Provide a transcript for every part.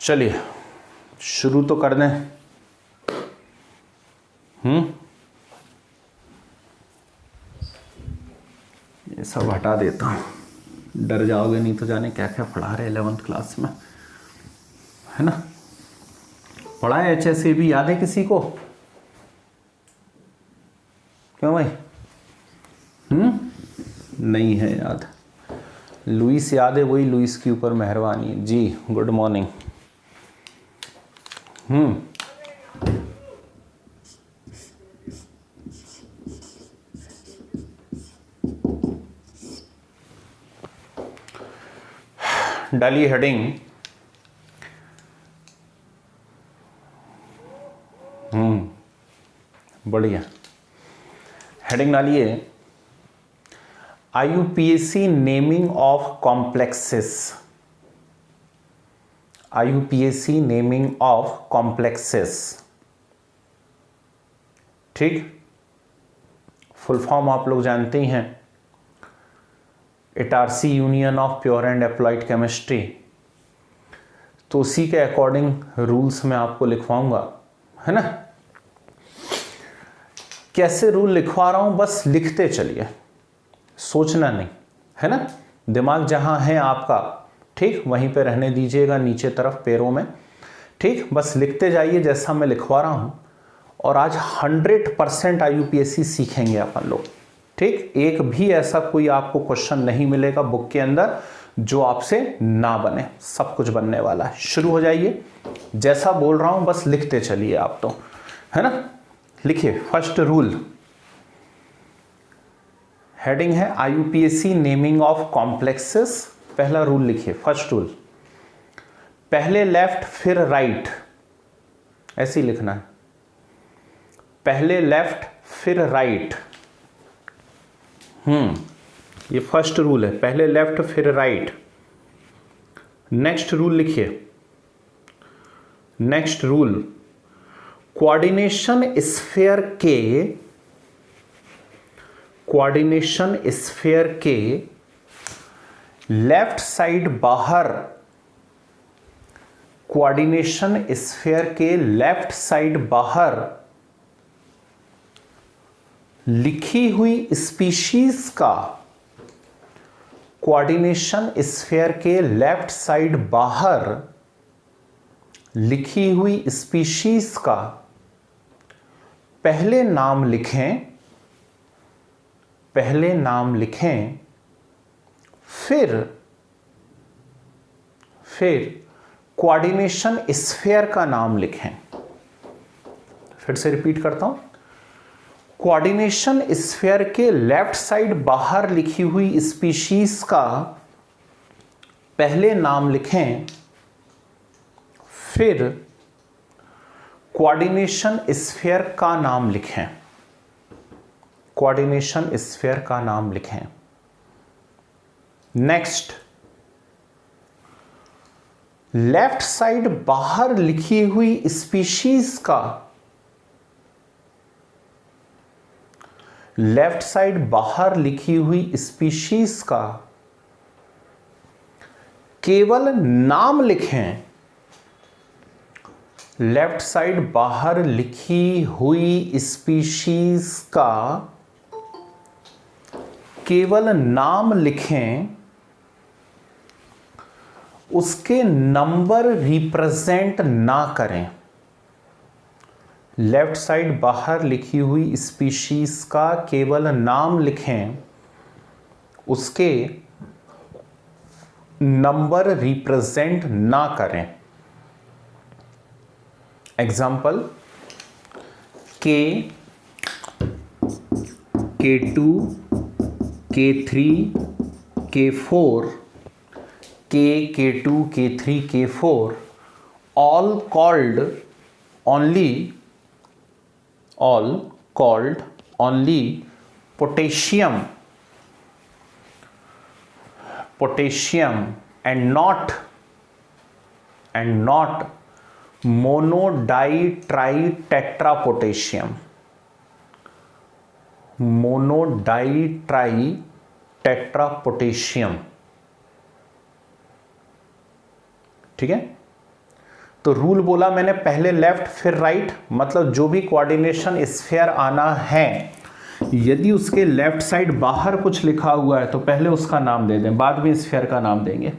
चलिए शुरू तो कर दें। ये सब हटा देता हूँ, डर जाओगे नहीं तो जाने क्या क्या पढ़ा रहे 11th क्लास में, है ना। पढ़ा है HSA भी, याद है किसी को? क्यों भाई? नहीं है याद। लुइस याद है? वही लुइस के ऊपर मेहरबानी है जी। Good morning. डालिए हेडिंग। बढ़िया, हेडिंग डालिए IUPAC naming of complexes. IUPAC naming of complexes, ठीक। फुल फॉर्म आप लोग जानते ही हैं, इटारसी union of pure and applied chemistry. तो उसी के अकॉर्डिंग रूल्स में आपको लिखवाऊंगा, है ना। कैसे रूल लिखवा रहा हूं, बस लिखते चलिए, सोचना नहीं, है ना। दिमाग जहां है आपका, ठीक, वहीं पे रहने दीजिएगा, नीचे तरफ पैरों में, ठीक। बस लिखते जाइए जैसा मैं लिखवा रहा हूं। और आज 100% IUPAC सीखेंगे अपन लोग, ठीक। एक भी ऐसा कोई आपको क्वेश्चन नहीं मिलेगा बुक के अंदर जो आपसे ना बने, सब कुछ बनने वाला है। शुरू हो जाइए, जैसा बोल रहा हूं बस लिखते चलिए आप तो, है ना। लिखिए फर्स्ट रूल, हेडिंग है IUPAC नेमिंग ऑफ कॉम्प्लेक्सेस। पहला रूल लिखिए, फर्स्ट रूल, पहले लेफ्ट फिर राइट, ऐसे ही लिखना है। पहले लेफ्ट फिर राइट, ये फर्स्ट रूल है, पहले लेफ्ट फिर राइट। नेक्स्ट रूल लिखिए, नेक्स्ट रूल, कोऑर्डिनेशन स्फीयर के लेफ्ट साइड बाहर, कोऑर्डिनेशन स्फीयर के लेफ्ट साइड बाहर लिखी हुई स्पीशीज का, कोऑर्डिनेशन स्फीयर के लेफ्ट साइड बाहर लिखी हुई स्पीशीज का पहले नाम लिखें, पहले नाम लिखें, फिर कोऑर्डिनेशन स्फीयर का नाम लिखें। फिर से रिपीट करता हूं, कोऑर्डिनेशन स्फीयर के लेफ्ट साइड बाहर लिखी हुई स्पीशीज का पहले नाम लिखें, फिर कोऑर्डिनेशन स्फीयर का नाम लिखें, कोऑर्डिनेशन स्फीयर का नाम लिखें। नेक्स्ट, लेफ्ट साइड बाहर लिखी हुई स्पीशीज का, लेफ्ट साइड बाहर लिखी हुई स्पीशीज का केवल नाम लिखें, लेफ्ट साइड बाहर लिखी हुई स्पीशीज का केवल नाम लिखें, उसके नंबर रिप्रेजेंट ना करें। लेफ्ट साइड बाहर लिखी हुई स्पीशीज का केवल नाम लिखें, उसके नंबर रिप्रेजेंट ना करें। Example, K2, K3, K4, K2, K3, K4 all called only potassium and not monoditri-tetrapotassium, monoditri-tetrapotassium, ठीक है। तो रूल बोला मैंने, पहले लेफ्ट फिर राइट, मतलब जो भी कोऑर्डिनेशन स्फीयर आना है, यदि उसके लेफ्ट साइड बाहर कुछ लिखा हुआ है तो पहले उसका नाम दे दें, बाद में स्फीयर का नाम देंगे।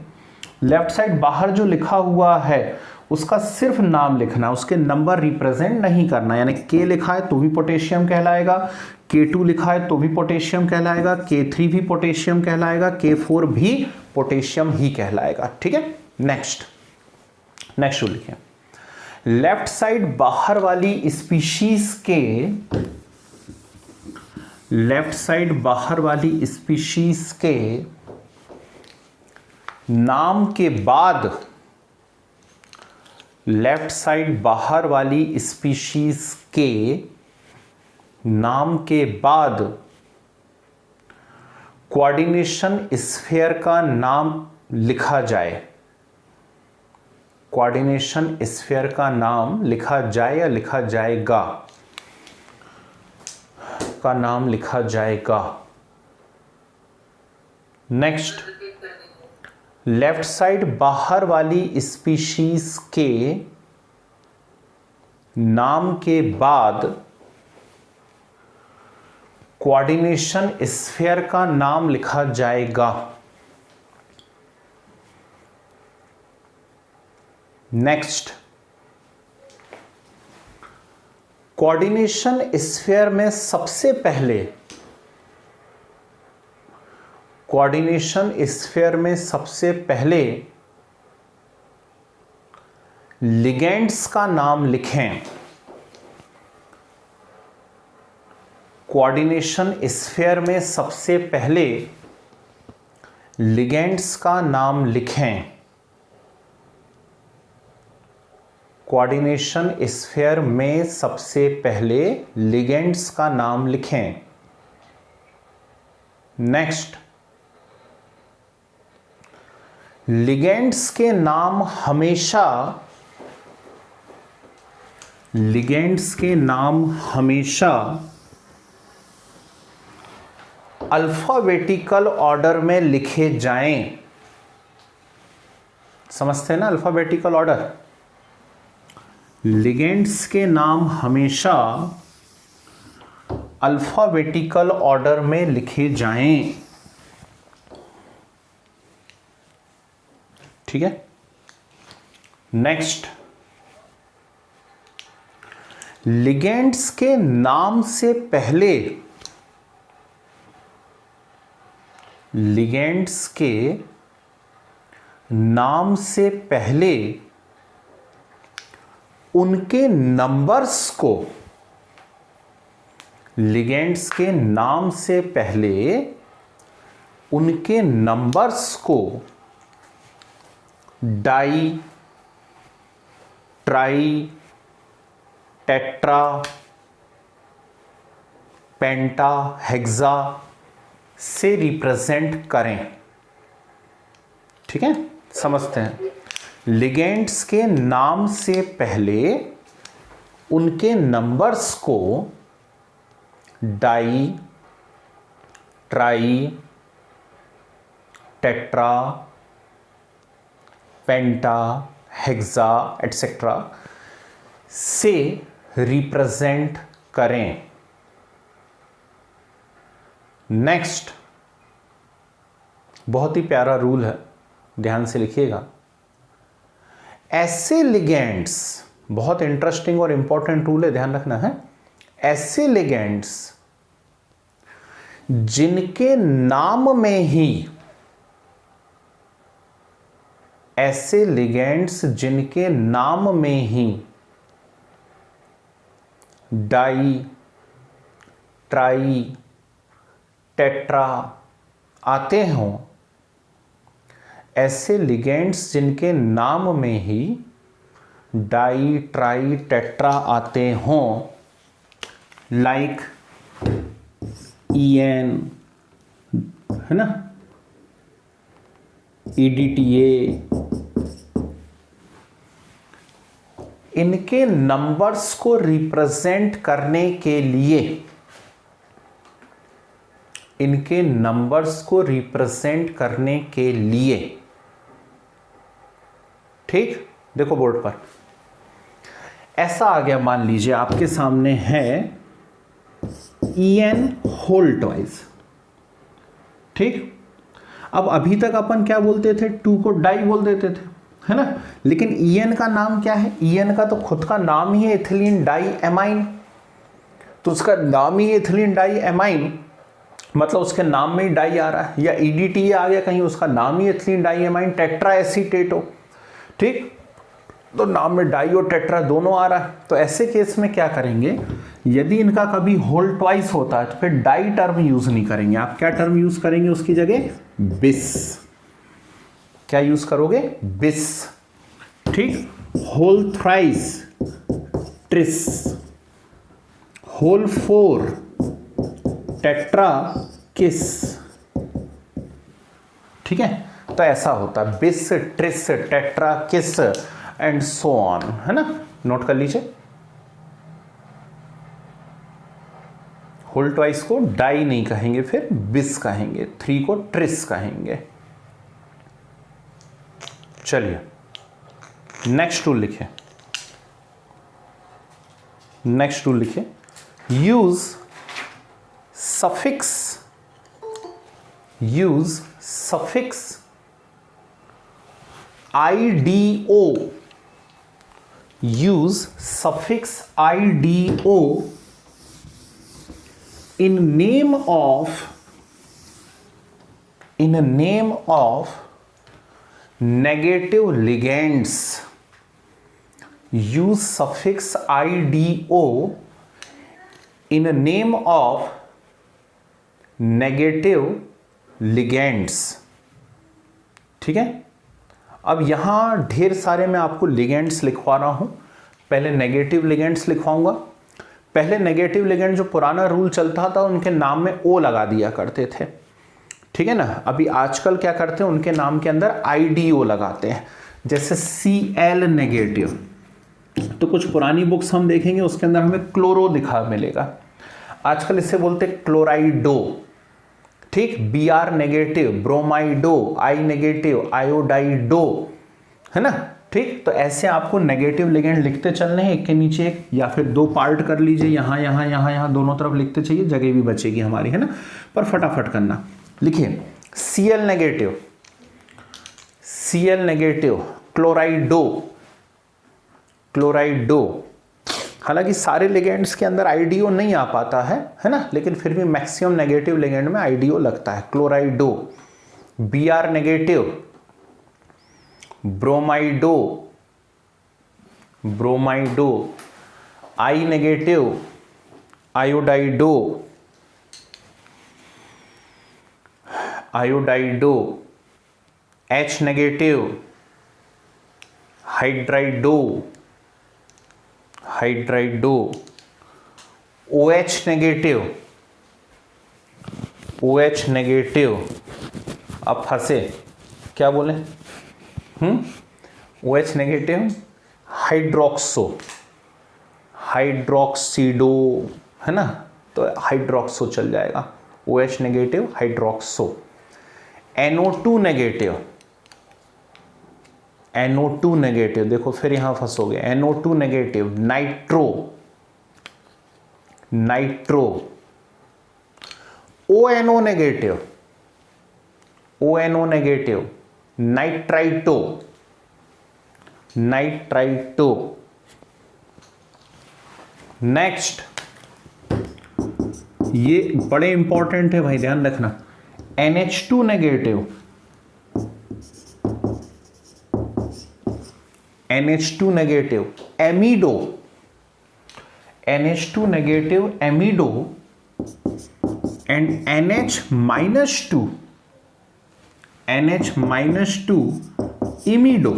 लेफ्ट साइड बाहर जो लिखा हुआ है उसका सिर्फ नाम लिखना, उसके नंबर रिप्रेजेंट नहीं करना। यानी K लिखा है तो भी पोटेशियम कहलाएगा, K2 लिखा है तो भी पोटेशियम कहलाएगा, K3 भी पोटेशियम कहलाएगा, K4 भी पोटेशियम ही कहलाएगा। ठीक है, नेक्स्ट रूल लिखिए। लेफ्ट साइड बाहर वाली स्पीशीज के, लेफ्ट साइड बाहर वाली स्पीशीज के नाम के बाद, लेफ्ट साइड बाहर वाली स्पीशीज के नाम के बाद कोऑर्डिनेशन स्फीयर का नाम लिखा जाए, कोऑर्डिनेशन स्फीयर का नाम लिखा जाए या लिखा जाएगा, का नाम लिखा जाएगा। नेक्स्ट, लेफ्ट साइड बाहर वाली स्पीशीज के नाम के बाद कोऑर्डिनेशन स्फीयर का नाम लिखा जाएगा। नेक्स्ट, कोऑर्डिनेशन स्फीयर में सबसे पहले, कोऑर्डिनेशन स्फीयर में सबसे पहले लिगेंड्स का नाम लिखें। कोऑर्डिनेशन स्फीयर में सबसे पहले लिगेंड्स का नाम लिखें। कोऑर्डिनेशन स्फीयर में सबसे पहले लिगेंड्स का नाम लिखें। नेक्स्ट, लिगेंड्स के नाम हमेशा, लिगेंड्स के नाम हमेशा अल्फाबेटिकल ऑर्डर में लिखे जाएं। समझते हैं ना अल्फाबेटिकल ऑर्डर? लिगेंड्स के नाम हमेशा अल्फाबेटिकल ऑर्डर में लिखे जाएं। ठीक है, नेक्स्ट, लिगेंड्स के नाम से पहले, लिगेंड्स के नाम से पहले उनके नंबर्स को, लिगेंड्स के नाम से पहले उनके नंबर्स को डाई, ट्राई, टेट्रा, पेंटा, हेक्सा से रिप्रेजेंट करें। ठीक है, समझते हैं। लिगेंड्स के नाम से पहले उनके नंबर्स को डाई, ट्राई, टेट्रा, पेंटा, हेक्सा एटसेट्रा से रिप्रेजेंट करें। नेक्स्ट, बहुत ही प्यारा रूल है, ध्यान से लिखिएगा। ऐसे लिगेंड्स, बहुत इंटरेस्टिंग और इंपॉर्टेंट रूल है, ध्यान रखना है। ऐसे लिगेंड्स जिनके नाम में ही, ऐसे लिगेंड्स जिनके नाम में ही डाई, ट्राई, टेट्रा आते हों, ऐसे लिगेंड्स जिनके नाम में ही डाई, ट्राई, टेट्रा आते हों, लाइक EN, है ना, EDTA, इनके नंबर्स को रिप्रेजेंट करने के लिए, इनके नंबर्स को रिप्रेजेंट करने के लिए, ठीक, देखो बोर्ड पर, ऐसा आ गया, मान लीजिए आपके सामने है En होल ट्वाइस, ठीक। अब अभी तक अपन क्या बोलते थे, 2 को डाई बोल देते थे, है ना, लेकिन En का नाम क्या है, En का तो खुद का नाम ही है इथिलीन डाई एमाइन, तो उसका नाम ही इथिलीन डाई एमाइन, मतलब उसके नाम में ही डाई आ रहा है, या EDTA आ गया कहीं, उसका नाम ही ethylene di amine tetra acetate हो, ठीक, तो नाम में डाई और टेट्रा दोनों आ रहा है। तो ऐसे केस में क्या करेंगे, यदि इनका कभी होल ट्वाइस होता है तो फिर डाई टर्म यूज नहीं करेंगे, आप क्या टर्म यूज करेंगे उसकी जगह, बिस। क्या यूज करोगे, बिस, ठीक। Whole thrice tris, whole 4 tetrakis, ठीक है। तो ऐसा होता है bis, tris, tetrakis and so on, है ना, नोट कर लीजिए। होल ट्वाइस को डाई नहीं कहेंगे, फिर बिस कहेंगे, 3 को ट्रिस कहेंगे। चलिए नेक्स्ट टूल लिखे, नेक्स्ट टूल लिखे, use suffix, use suffix IDO, use suffix IDO in name of negative ligands. Use suffix IDO in name of negative ligands, ठीक है। अब यहां ढेर सारे मैं आपको लिगेंड्स लिखवा रहा हूं, पहले नेगेटिव लिगेंड्स लिखवाऊंगा। पहले नेगेटिव लिगेंड जो पुराना रूल चलता था उनके नाम में ओ लगा दिया करते थे, ठीक है ना। अभी आजकल क्या करते हैं, उनके नाम के अंदर IDO लगाते हैं, जैसे Cl नेगेटिव, तो कुछ पुरानी बुक्स हम देखेंगे उसके अंदर हमें क्लोरो लिखा मिलेगा, आजकल इसे बोलते हैं क्लोराइडो, ठीक। Br नेगेटिव ब्रोमाइडो, I नेगेटिव आयोडाइडो, है ना, ठीक। तो ऐसे आपको नेगेटिव लिगेंड लिखते चलने हैं, एक के नीचे एक, या फिर 2 पार्ट कर लीजिए, यहां यहां यहां यहां दोनों तरफ लिखते चाहिए, जगह भी बचेगी हमारी, है ना, पर फटाफट करना। लिखिए Cl नेगेटिव, Cl नेगेटिव क्लोराइडो, क्लोराइडो। हालांकि सारे लिगेंड्स के अंदर IDO नहीं आ पाता है ना, लेकिन फिर भी मैक्सिमम नेगेटिव लिगेंड में IDO लगता है, chlorido. Br negative bromido, bromido. I negative iodido, iodido. H negative hydrido, hydrido. OH negative, OH negative. अब फंसे, क्या बोले, OH नेगेटिव हाइड्रोक्सो, हाइड्रोक्सीडो, है ना, तो हाइड्रोक्सो चल जाएगा, OH negative hydroxo. NO2 negative, NO2 negative, देखो फिर यहां फंसोगे, NO2 negative nitro, nitro. ONO negative, ONO negative nitrito, nitrito. Next, ये बड़े इंपॉर्टेंट है भाई, ध्यान रखना, NH2 negative, NH2 negative amido, NH2 negative amido and NH-2, NH-2 imido,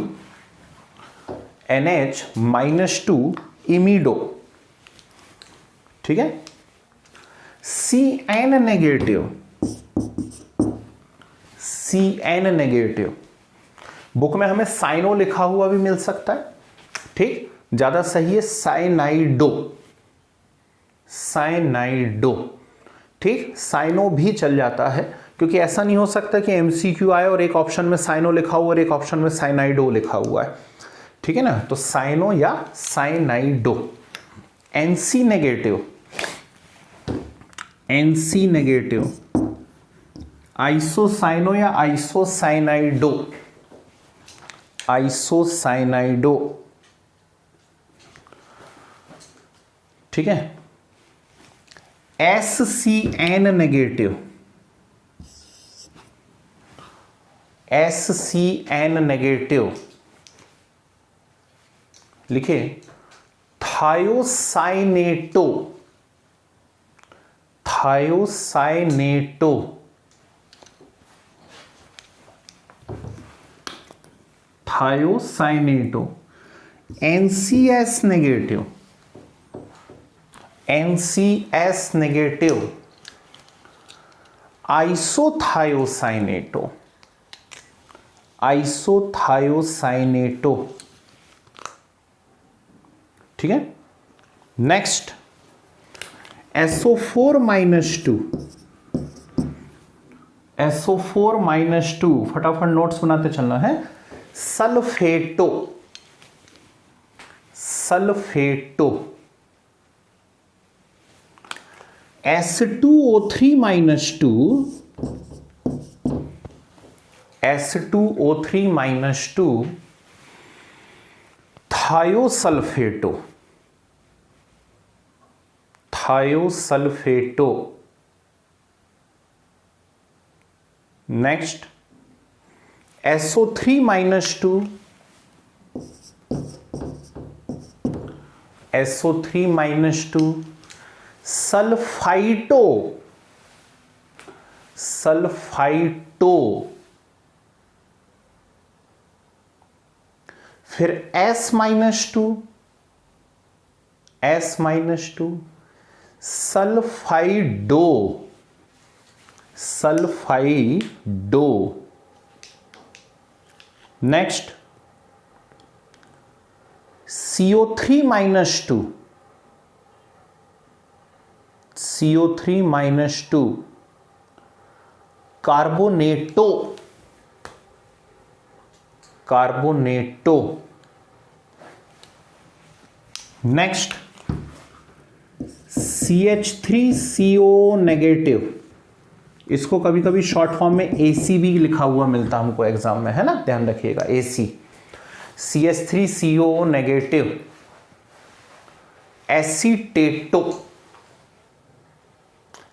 NH-2 imido, ठीक है। CN negative, CN negative, book में हमें साइनो लिखा हुआ भी मिल सकता है, ठीक, ज्यादा सही है साइनाइडो, साइनाइडो, ठीक। साइनो भी चल जाता है, क्योंकि ऐसा नहीं हो सकता कि MCQ आए और एक ऑप्शन में साइनो लिखा हुआ और एक ऑप्शन में साइनाइडो लिखा हुआ है, ठीक है ना, तो साइनो या cyanido. NC negative, NC negative, isocyano या आइसोसाइनाइडो, आइसोसाइनाइडो, ठीक है। एससीएन नेगेटिव, एससीएन नेगेटिव, लिखे thiocyanato, thiocyanato, thiocyanato. NCS negative, NCS negative, isothiocyanato, isothiocyanato, ठीक है। नेक्स्ट SO4-2, SO4-2, फटाफट नोट्स बनाते चलना है। Sulphato, sulphato. S2O3-2, S2O3-2, thiosulphato, thiosulphato. Next SO3-2, SO3-2, sulphito, sulphito. फिर S-2, S-2, sulphido, sulphido. Next CO3-2, CO3-2, carbonato, carbonato. Next CH3CO negative, इसको कभी कभी शॉर्ट फॉर्म में AC भी लिखा हुआ मिलता हमको एग्जाम में, है ना, ध्यान रखिएगा AC। CH3CO negative, acetato,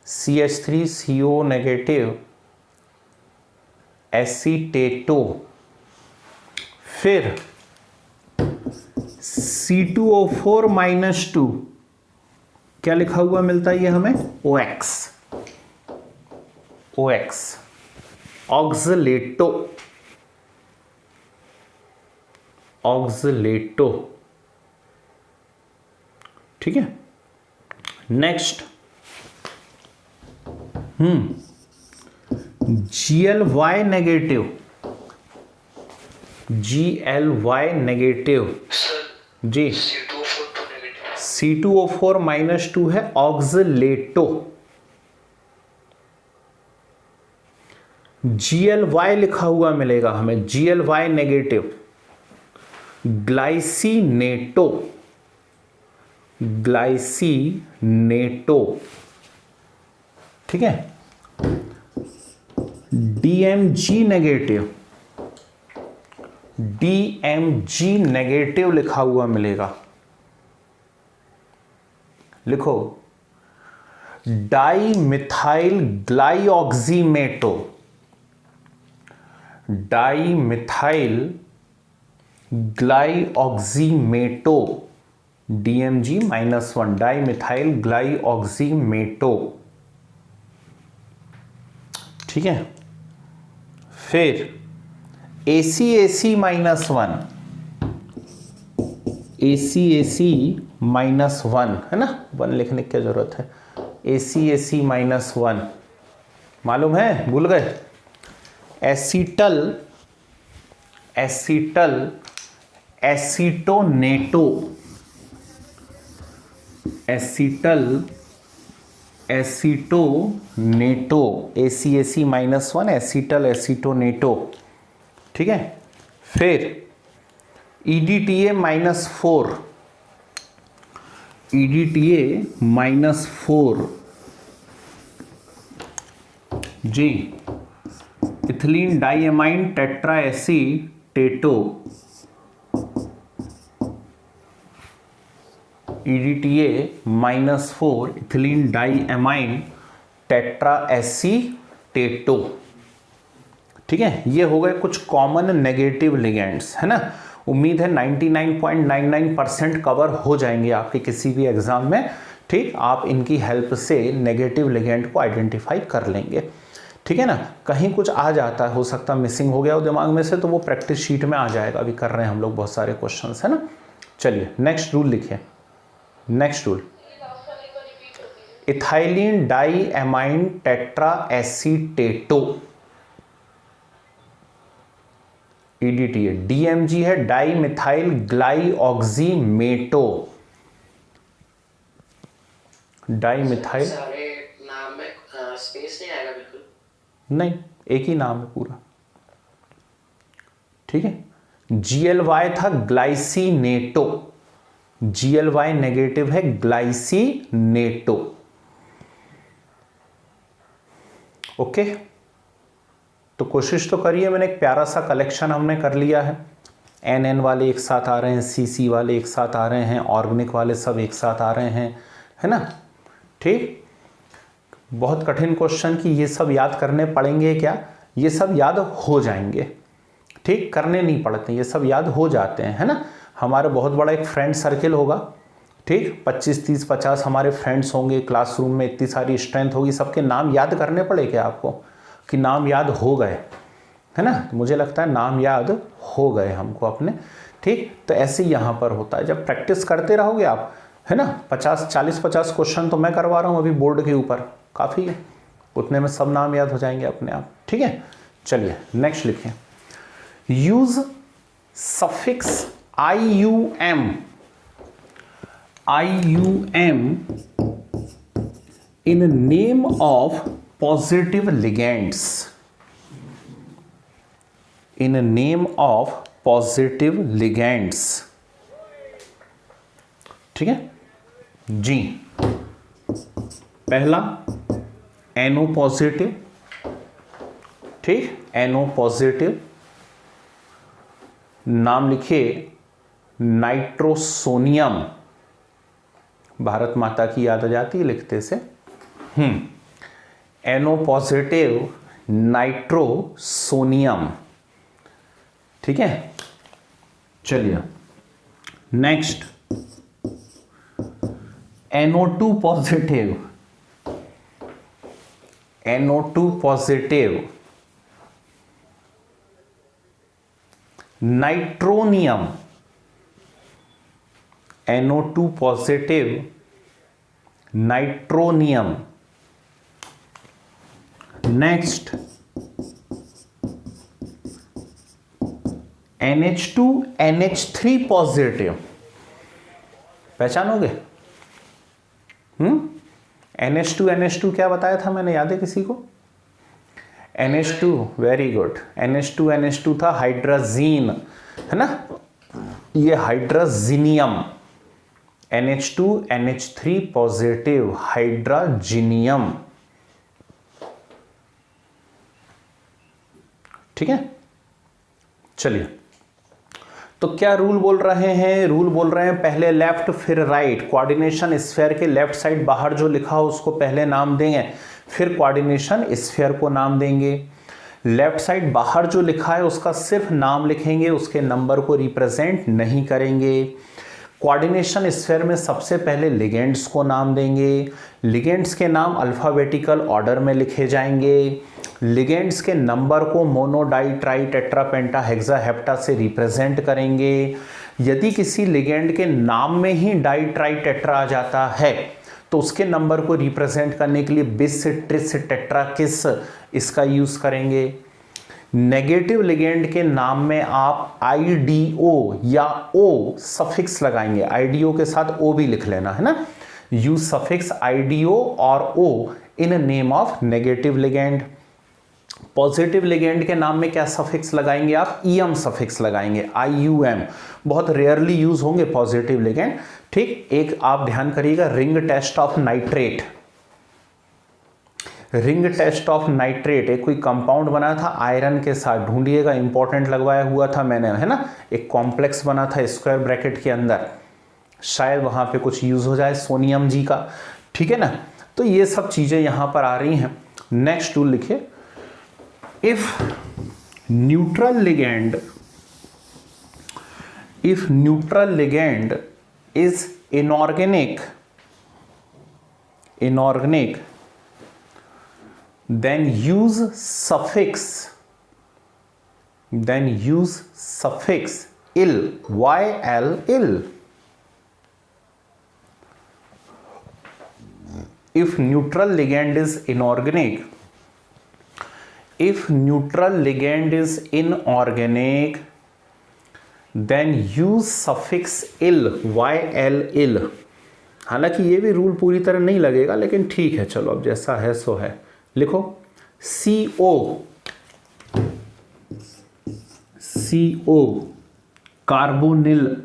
CH3CO negative, acetato. फिर C2O4-2, क्या लिखा हुआ मिलता है ये हमें? OX, OX, ऑक्सलेटो, ऑक्सलेटो, ठीक है। Next GLY negative, GLY negative जी, C2O4-2 है, ऑक्सलेटो। GLY लिखा हुआ मिलेगा हमें, GLY नेगेटिव, ग्लाइसिनेटो, ग्लाइसिनेटो, ठीक है। DMG नेगेटिव, DMG नेगेटिव लिखा हुआ मिलेगा, लिखो डाइमिथाइल ग्लाइऑक्सीमेटो, डाइमिथाइल ग्लाइऑक्सीमेटो, DMG-1, डाइमिथाइल ग्लाइऑक्सीमेटो, ठीक है। फिर ACAC-1, ACAC-1, है ना, 1 लिखने की क्या जरूरत है। ACAC-1 मालूम है, भूल गए। Acetyl, acetyl acetonato, acetyl acetonato, ACAC-1, acetyl acetonato, ठीक है। फिर EDTA -4, EDTA -4 जी, ethylene diamine tetraacetato, EDTA -4 ethylene diamine tetraacetato. ठीक है, ये हो गए कुछ कॉमन नेगेटिव लिगेंड्स, है ना। उम्मीद है 99.99% कवर हो जाएंगे आपके किसी भी एग्जाम में। ठीक, आप इनकी हेल्प से नेगेटिव लिगेंड को आइडेंटिफाई कर लेंगे। ठीक है ना, कहीं कुछ आ जाता है, हो सकता मिसिंग हो गया हो दिमाग में से, तो वो प्रैक्टिस शीट में आ जाएगा। अभी कर रहे हैं हम लोग बहुत सारे क्वेश्चंस, है ना। चलिए नेक्स्ट रूल लिखिए। Next rule, ethylene diamine tetraacetato, EDTA। DMG है di methyl glyoximato, di methyl, सारे नाम में स्पेस नहीं आएगा बिल्कुल? नहीं, एक ही नाम है पूरा। ठीक है, GLY था ग्लाइसिनेटो, GLY नेगेटिव है ग्लाइसिनेटो। ओके, तो कोशिश तो करिए। मैंने एक प्यारा सा कलेक्शन हमने कर लिया है। NN वाले एक साथ आ रहे हैं, CC वाले एक साथ आ रहे हैं, ऑर्गेनिक वाले सब एक साथ आ रहे हैं, है ना। ठीक, बहुत कठिन क्वेश्चन कि ये सब याद करने पड़ेंगे क्या, ये सब याद हो जाएंगे। ठीक, करने नहीं पड़ते, ये सब याद हो जाते हैं, है ना। हमारा बहुत बड़ा एक फ्रेंड सर्किल होगा। ठीक, 25, 30, 50 हमारे फ्रेंड्स होंगे, क्लासरूम में इतनी सारी स्ट्रेंथ होगी, सबके नाम याद करने पड़े क्या आपको, कि नाम याद हो गए, है ना। तो मुझे लगता है नाम याद हो गए हमको अपने। ठीक, तो ऐसे ही यहाँ पर होता है, जब प्रैक्टिस करते रहोगे आप, है ना। 40-50 क्वेश्चन तो मैं करवा रहा हूँ अभी बोर्ड के ऊपर, काफ़ी है, उतने में सब नाम याद हो जाएंगे अपने आप। ठीक है, चलिए नेक्स्ट लिखें। Use suffix IUM in name of positive ligands, in name of positive ligands। ठीक है जी, पहला NO पॉजिटिव, ठीक, NO पॉजिटिव, नाम लिखिए नाइट्रोसोनियम, भारत माता की याद आ जाती है लिखते से। NO positive nitrosonium. ठीक है, चलिए next, NO2 positive, NO2 positive nitronium, NO2 positive nitronium. Next NH2 NH3 positive, पहचानोगे? NH2 NH2 क्या बताया था मैंने, याद है किसी को? NH2, very good, NH2 NH2 था हाइड्राजीन, है ना, ये हाइड्राजीनियम। NH2 NH3 positive हाइड्राजीनियम। ठीक है, चलिए, तो क्या रूल बोल रहे हैं? रूल बोल रहे हैं पहले लेफ्ट फिर राइट। कोऑर्डिनेशन स्फीयर के लेफ्ट साइड बाहर जो लिखा हो उसको पहले नाम देंगे, फिर कोऑर्डिनेशन स्फीयर को नाम देंगे। लेफ्ट साइड बाहर जो लिखा है उसका सिर्फ नाम लिखेंगे, उसके नंबर को रिप्रेजेंट नहीं करेंगे। कोऑर्डिनेशन स्फीयर में सबसे पहले लिगेंड्स को नाम देंगे, लिगेंड्स के नाम अल्फाबेटिकल ऑर्डर में लिखे जाएंगे। लिगेंड्स के नंबर को मोनो, डाई, ट्राई, टेट्रा, पेंटा, हेक्सा, हेप्टा से रिप्रेजेंट करेंगे। यदि किसी लिगेंड के नाम में ही डाई, ट्राई, टेट्रा आ जाता है तो उसके नंबर को रिप्रेजेंट करने के लिए बिस, ट्रिस, टेट्रा, किस इसका यूज करेंगे। नेगेटिव लिगेंड के नाम में आप IDO या O सफिक्स लगाएंगे, IDO के साथ O भी लिख लेना, है ना। यूज सफिक्स IDO और O in name of negative ligand. Positive ligand के नाम में क्या सफिक्स लगाएंगे आप? ईएम सफिक्स लगाएंगे, IUM। बहुत रेयरली यूज होंगे पॉजिटिव लिगेंड। ठीक, एक आप ध्यान करिएगा, ring test of nitrate. Ring test of nitrate, एक कोई कंपाउंड बना था आयरन के साथ, ढूंढिएगा, इंपॉर्टेंट लगवाया हुआ था मैंने, है ना। एक कॉम्प्लेक्स बना था स्क्वायर ब्रैकेट के अंदर, शायद वहां पे कुछ यूज हो जाए सोनियम जी का, ठीक है ना। तो ये सब चीजें यहां पर आ रही हैं। नेक्स्ट टूल लिखिए, if neutral ligand is inorganic, then use suffix ill, YL, ill. If neutral ligand is inorganic, then use suffix ill, YL, ill. हालांकि ये भी रूल पूरी तरह नहीं लगेगा, लेकिन ठीक है, चलो अब जैसा है सो है। लिखो CO कार्बोनिल,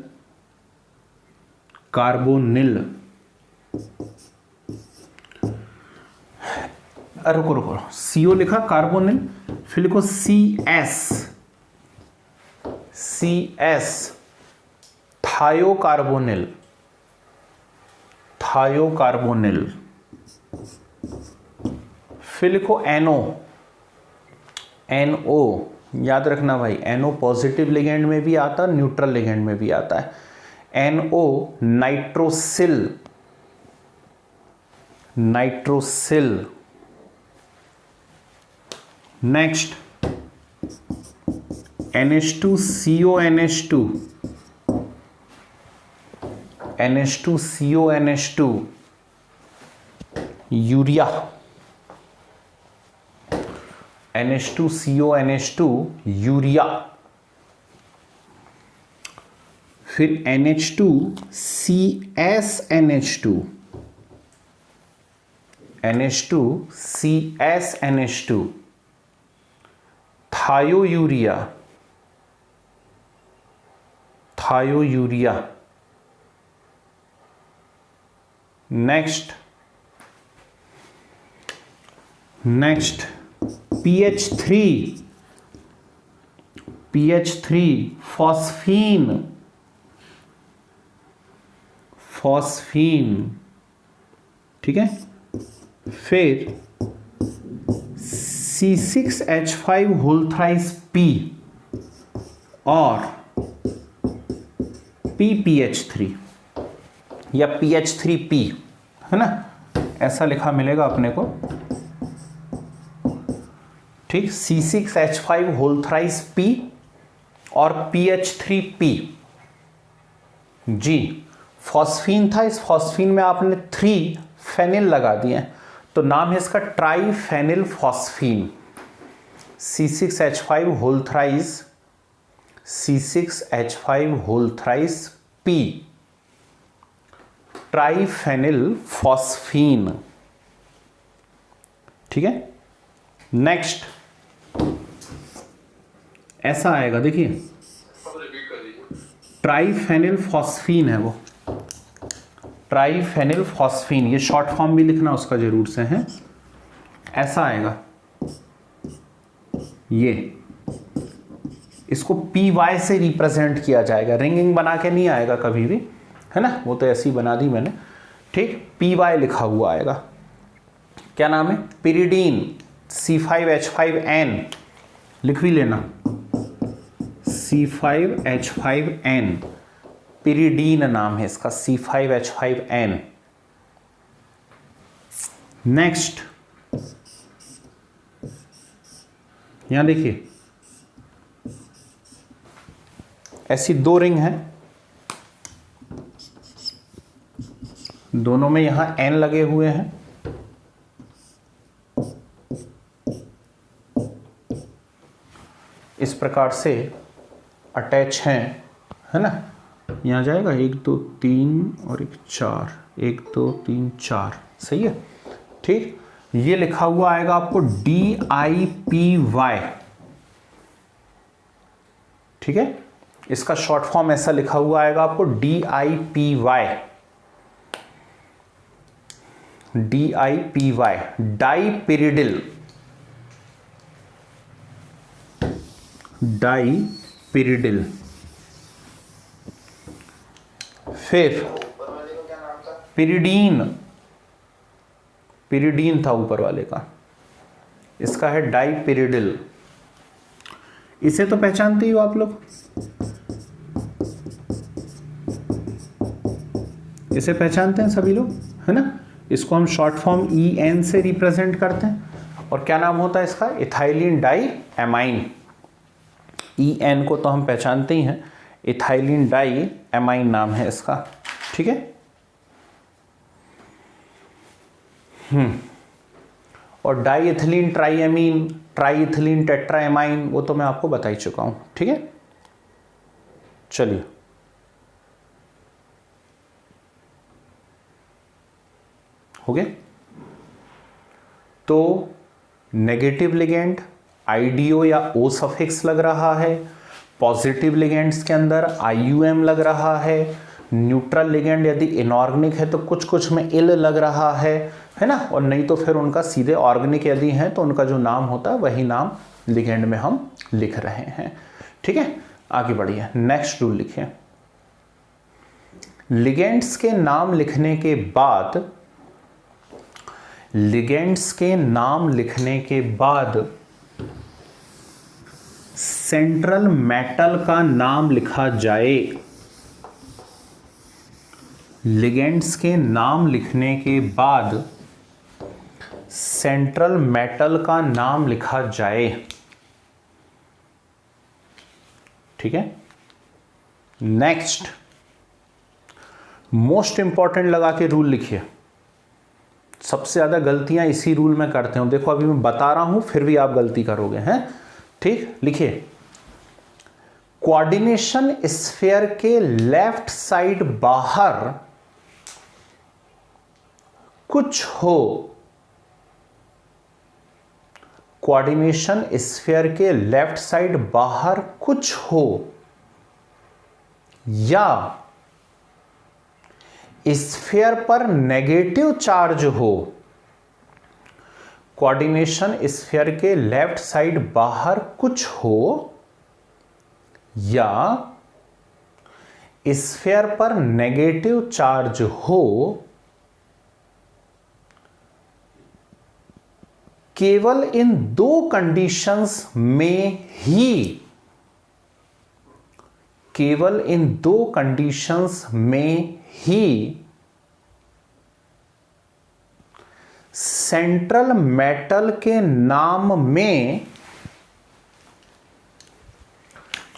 रुको, CO लिखा कार्बोनिल, फिर लिखो CS थायोकार्बोनिल, फिर लिखो NO, याद रखना भाई, NO पॉजिटिव लिगेंड में भी आता है, न्यूट्रल लिगेंड में भी आता है। NO nitrosyl, next NH2CONH2 urea, NH2CONH2 urea, फिर NH2CSNH2 thiourea, next PH3 phosphine, ठीक है। फिर C6H5 होल थ्राइस P और PPH3 या PH3P, है ना, ऐसा लिखा मिलेगा अपने को, ठीक। C6H5 होल थ्राइस P और PH3P जी। फॉस्फीन था, इस फॉस्फीन में आपने 3 फेनिल लगा दिए, तो नाम है इसका triphenyl phosphine. C6H5 whole thrice P, triphenyl phosphine, ठीक है। नेक्स्ट ऐसा आएगा, देखिए, ट्राइफेनिल फॉस्फीन है वो, ट्राइफेनिल फॉस्फीन, ये शॉर्ट फॉर्म भी लिखना उसका जरूर से है। ऐसा आएगा, ये इसको PY से रिप्रेजेंट किया जाएगा, रिंगिंग बना के नहीं आएगा कभी भी, है ना, वो तो ऐसी बना दी मैंने, ठीक। PY लिखा हुआ आएगा। क्या नाम है? पिरिडीन, C5H5N, लिख भी लेना, C5H5N, पिरिडीन नाम है इसका, C5H5N। नेक्स्ट यहां देखिए, ऐसी 2 रिंग है, दोनों में यहां N लगे हुए हैं, इस प्रकार से अटैच हैं, है ना। यहाँ जाएगा 1 2 3 और 1 4, 1 2 3 4, सही है, ठीक। ये लिखा हुआ आएगा आपको DIPY, ठीक है। इसका शॉर्ट फॉर्म ऐसा लिखा हुआ आएगा आपको DIPY, DIPY, डाइपिरिडिल, डाइपिरिडिल। फिर ऊपर वाले को क्या नाम था? पिरिडीन, पिरिडीन था ऊपर वाले का, इसका है डाइपिरिडिल। इसे तो पहचानते ही हो आप लोग, इसे पहचानते हैं सभी लोग, है ना। इसको हम शॉर्ट फॉर्म EN से रिप्रेजेंट करते हैं। और क्या नाम होता है इसका? Ethylene die amine. EN को तो हम पहचानते ही हैं, इथाइलिन डाई एमाइन नाम है इसका, ठीक है। और डाईइथिलीन ट्राईएमीन, ट्राईइथिलीन टेट्राएमाइन, वो तो मैं आपको बता ही चुका हूं, ठीक है। चलिए, हो गया। तो नेगेटिव लिगेंड IDO या O सफिक्स लग रहा है, पॉजिटिव लिगेंड्स के अंदर IUM लग रहा है, न्यूट्रल लिगेंड यदि इनऑर्गेनिक है तो कुछ कुछ में इल लग रहा है ना। और नहीं तो फिर उनका सीधे ऑर्गेनिक यदि है तो उनका जो नाम होता है वही नाम लिगेंड में हम लिख रहे हैं, ठीक है। आगे बढ़िए, नेक्स्ट रूल लिखिए। लिगेंड्स के नाम लिखने के बाद, लिगेंड्स के नाम लिखने के बाद सेंट्रल मेटल का नाम लिखा जाए। लिगेंड्स के नाम लिखने के बाद सेंट्रल मेटल का नाम लिखा जाए, ठीक है। नेक्स्ट, मोस्ट इंपॉर्टेंट लगा के रूल लिखिए। सबसे ज्यादा गलतियां इसी रूल में करते हो। देखो अभी मैं बता रहा हूं फिर भी आप गलती करोगे, हैं, ठीक। लिखिए, कोऑर्डिनेशन स्फीयर के लेफ्ट साइड बाहर कुछ हो, कोऑर्डिनेशन स्फीयर के लेफ्ट साइड बाहर कुछ हो या स्फीयर पर नेगेटिव चार्ज हो। कोऑर्डिनेशन स्फीयर के लेफ्ट साइड बाहर कुछ हो या स्फीयर पर नेगेटिव चार्ज हो, केवल इन दो कंडीशंस में ही, केवल इन दो कंडीशंस में ही सेंट्रल मेटल के नाम में,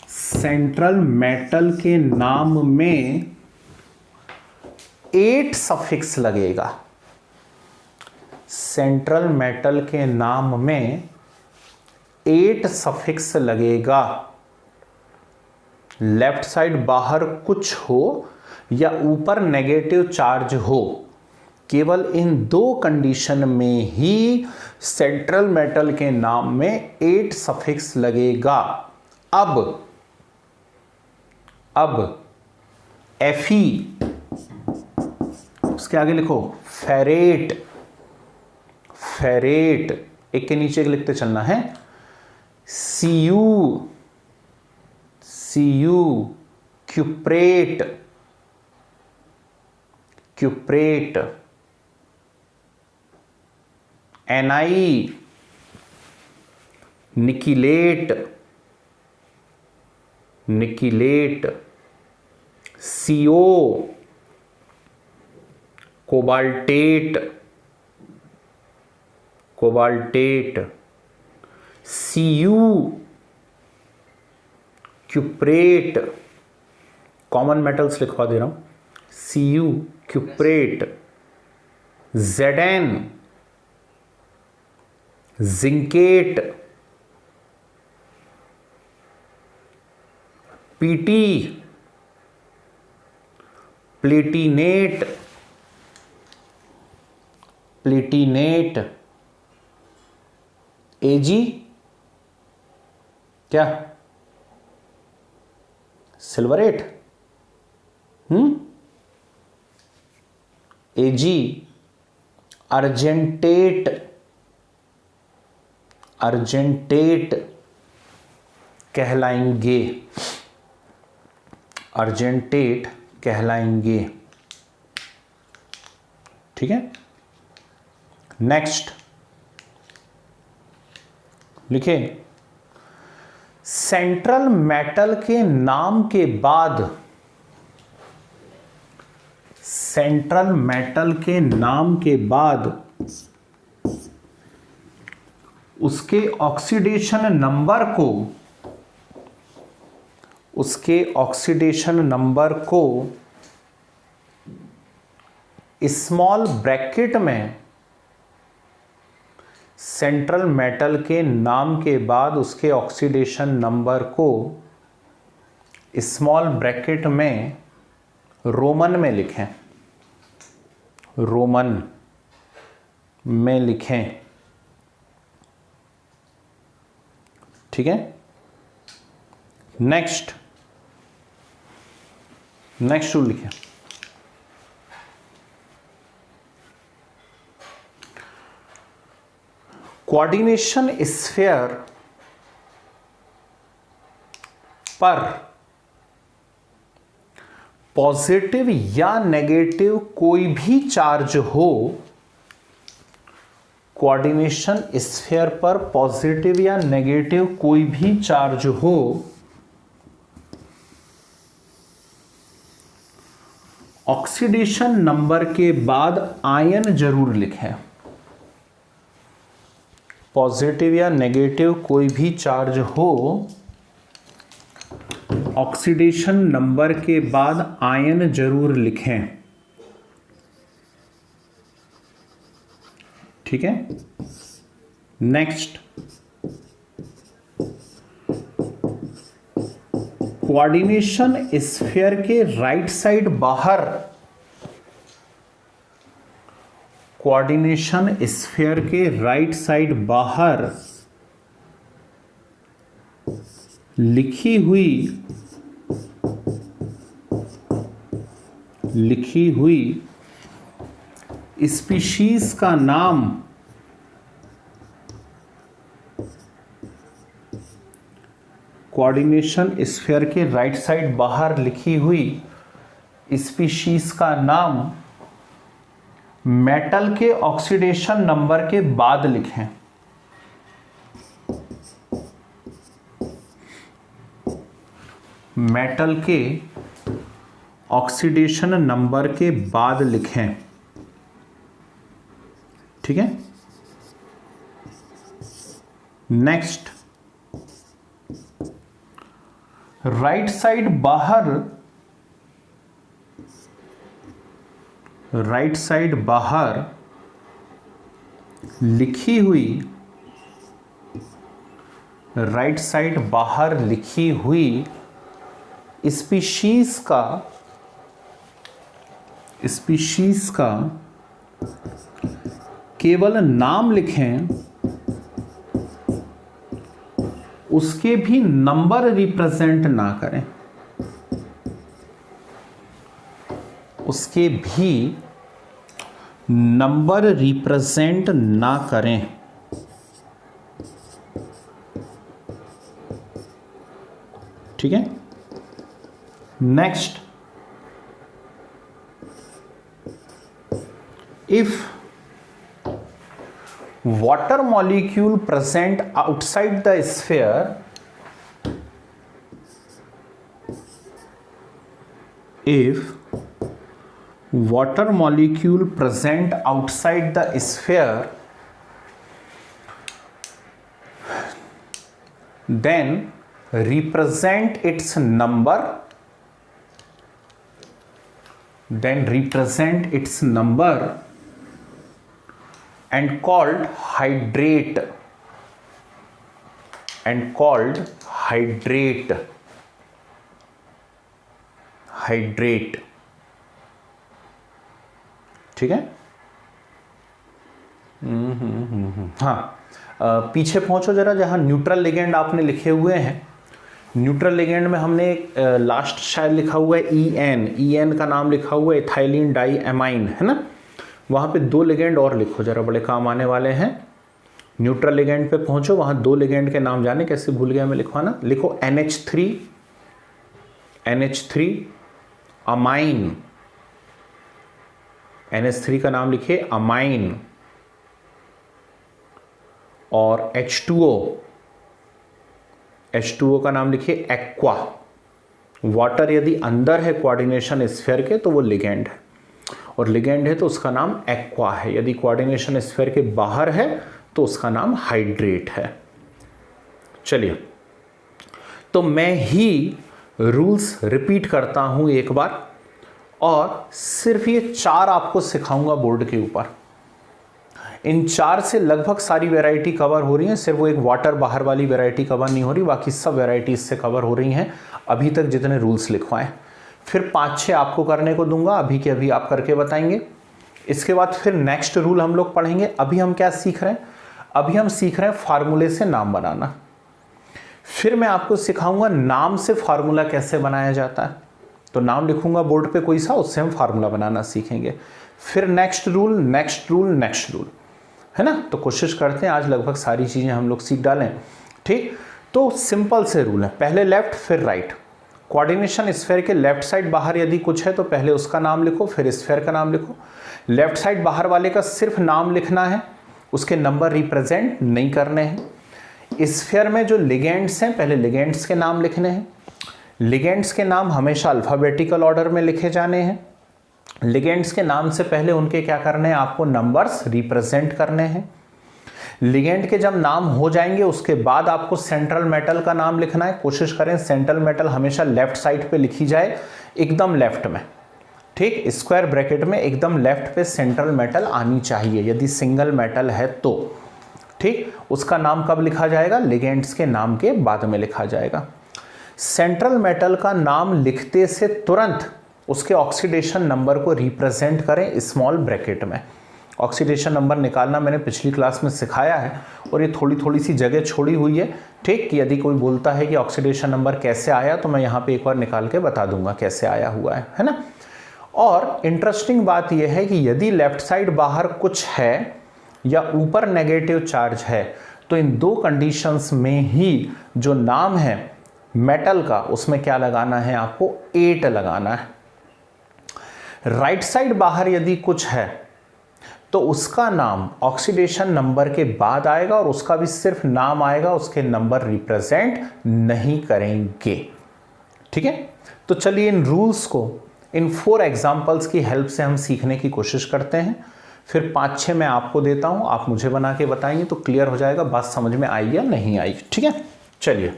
सेंट्रल मेटल के नाम में 8 सफिक्स लगेगा। सेंट्रल मेटल के नाम में 8 सफिक्स लगेगा। लेफ्ट साइड बाहर कुछ हो या ऊपर नेगेटिव चार्ज हो, केवल इन दो कंडीशन में ही सेंट्रल मेटल के नाम में 8 सफिक्स लगेगा। अब Fe, उसके आगे लिखो फेरेट, फेरेट एक के नीचे एक लिखते चलना है। Cu, cuprate, cuprate, Ni, nickelate, nickelate, CO, cobaltate, cobaltate, Cu, cuprate, common metals लिखवा दे रहा हूं, Cu, cuprate, Zn, zincate, Pt, platinate, platinate, AG क्या, सिल्वरेट, एजी अर्जेंटेट, अर्जेंटेट कहलाएंगे, अर्जेंटेट कहलाएंगे। ठीक है, नेक्स्ट लिखें, सेंट्रल मेटल के नाम के बाद, सेंट्रल मेटल के नाम के बाद उसके ऑक्सीडेशन नंबर को, उसके ऑक्सीडेशन नंबर को स्मॉल ब्रैकेट में, सेंट्रल मेटल के नाम के बाद उसके ऑक्सीडेशन नंबर को स्मॉल ब्रैकेट में रोमन में लिखें, रोमन में लिखें। ठीक है, नेक्स्ट, नेक्स्ट रूल लिखें, कोऑर्डिनेशन स्फीयर पर पॉजिटिव या नेगेटिव कोई भी चार्ज हो, कोऑर्डिनेशन स्फीयर पर पॉजिटिव या नेगेटिव कोई भी चार्ज हो, ऑक्सीडेशन नंबर के बाद आयन जरूर लिखें। पॉजिटिव या नेगेटिव कोई भी चार्ज हो, ऑक्सीडेशन नंबर के बाद आयन जरूर लिखें। ठीक है, नेक्स्ट, कोऑर्डिनेशन स्फीयर के राइट साइड बाहर, कोऑर्डिनेशन स्फीयर के राइट साइड बाहर लिखी हुई स्पीशीज का नाम, कोऑर्डिनेशन स्फीयर के राइट साइड बाहर लिखी हुई स्पीशीज का नाम मेटल के ऑक्सीडेशन नंबर के बाद लिखें। मेटल के ऑक्सीडेशन नंबर के बाद लिखें। ठीक है, नेक्स्ट, राइट साइड बाहर, राइट साइड बाहर लिखी हुई, राइट साइड बाहर लिखी हुई स्पीशीज का केवल नाम लिखें, उसके भी नंबर रिप्रेजेंट ना करें, उसके भी नंबर रिप्रेजेंट ना करें। ठीक है, next, if water molecule present outside the sphere, if water molecule present outside the sphere, then represent its number, and called hydrate, hydrate। ठीक है, हाँ, पीछे पहुंचो जरा, जहां न्यूट्रल लिगेंड आपने लिखे हुए हैं। न्यूट्रल लिगेंड में हमने लास्ट शायद लिखा हुआ है EN का नाम लिखा हुआ है इथाइलिन डाई एमाइन, है ना। वहाँ पे 2 लिगेंड और लिखो जरा, बड़े काम आने वाले हैं। न्यूट्रल लिगेंड पे पहुंचो, वहाँ 2 लिगेंड के नाम जाने, कैसे भूल गया मैं लिखवाना। लिखो NH3 अमाइन, NH3 का नाम लिखिए अमाइन, और H2O का नाम लिखिए एक्वा। वाटर यदि अंदर है कोऑर्डिनेशन स्फीयर के तो वो लिगेंड है, और लिगेंड है तो उसका नाम एक्वा है। यदि कोऑर्डिनेशन स्फीयर के बाहर है तो उसका नाम हाइड्रेट है। चलिए, तो मैं ही रूल्स रिपीट करता हूं एक बार, और सिर्फ ये 4 आपको सिखाऊंगा बोर्ड के ऊपर। इन 4 से लगभग सारी वैरायटी कवर हो रही है, सिर्फ वो एक वाटर बाहर वाली वैरायटी कवर नहीं हो रही, बाकी सब वैरायटी इससे कवर हो रही हैं अभी तक जितने रूल्स लिखवाएं। फिर 5-6 आपको करने को दूंगा, अभी के अभी आप करके बताएंगे। इसके बाद फिर नेक्स्ट रूल हम लोग पढ़ेंगे। अभी हम क्या सीख रहे हैं? अभी हम सीख रहे हैं फार्मूले से नाम बनाना। फिर मैं आपको सिखाऊंगा नाम से फार्मूला कैसे बनाया जाता है। तो नाम लिखूंगा बोर्ड पे कोई सा, उससे हम फार्मूला बनाना सीखेंगे। फिर नेक्स्ट रूल, है ना। तो कोशिश करते हैं आज लगभग सारी चीज़ें हम लोग सीख डालें, ठीक। तो सिंपल से रूल है, पहले लेफ्ट फिर राइट। कोऑर्डिनेशन स्फीयर के लेफ्ट साइड बाहर यदि कुछ है तो पहले उसका नाम लिखो, फिर स्फीयर का नाम लिखो। लेफ्ट साइड बाहर वाले का सिर्फ नाम लिखना है, उसके नंबर रिप्रेजेंट नहीं करने हैं। स्फीयर में जो लिगेंड्स हैं, पहले लिगेंड्स के नाम लिखने हैं। लिगेंड्स के नाम हमेशा अल्फाबेटिकल ऑर्डर में लिखे जाने हैं। लिगेंड्स के नाम से पहले उनके क्या करने हैं, आपको नंबर्स रिप्रेजेंट करने हैं। लिगेंड के जब नाम हो जाएंगे उसके बाद आपको सेंट्रल मेटल का नाम लिखना है। कोशिश करें सेंट्रल मेटल हमेशा लेफ्ट साइड पे लिखी जाए, एकदम लेफ्ट में, ठीक। स्क्वायर ब्रैकेट में एकदम लेफ्ट पे सेंट्रल मेटल आनी चाहिए, यदि सिंगल मेटल है तो, ठीक। उसका नाम कब लिखा जाएगा? लिगेंड्स के नाम के बाद में लिखा जाएगा। सेंट्रल मेटल का नाम लिखते से तुरंत उसके ऑक्सीडेशन नंबर को रिप्रेजेंट करें स्मॉल ब्रैकेट में। ऑक्सीडेशन नंबर निकालना मैंने पिछली क्लास में सिखाया है, और ये थोड़ी सी जगह छोड़ी हुई है, ठीक। कि यदि कोई बोलता है कि ऑक्सीडेशन नंबर कैसे आया तो मैं यहाँ पे एक बार निकाल के बता दूंगा कैसे आया हुआ है ना। और इंटरेस्टिंग बात यह है कि यदि लेफ्ट साइड बाहर कुछ है या ऊपर नेगेटिव चार्ज है तो इन 2 कंडीशंस में ही जो नाम है मेटल का उसमें क्या लगाना है, आपको 8 लगाना है। राइट साइड बाहर यदि कुछ है तो उसका नाम ऑक्सीडेशन नंबर के बाद आएगा, और उसका भी सिर्फ नाम आएगा, उसके नंबर रिप्रेजेंट नहीं करेंगे, ठीक है। तो चलिए इन रूल्स को इन 4 एग्जांपल्स की हेल्प से हम सीखने की कोशिश करते हैं। फिर 5-6 मैं आपको देता हूं, आप मुझे बना के बताएंगे तो क्लियर हो जाएगा बात समझ में आई या नहीं आई, ठीक है। चलिए,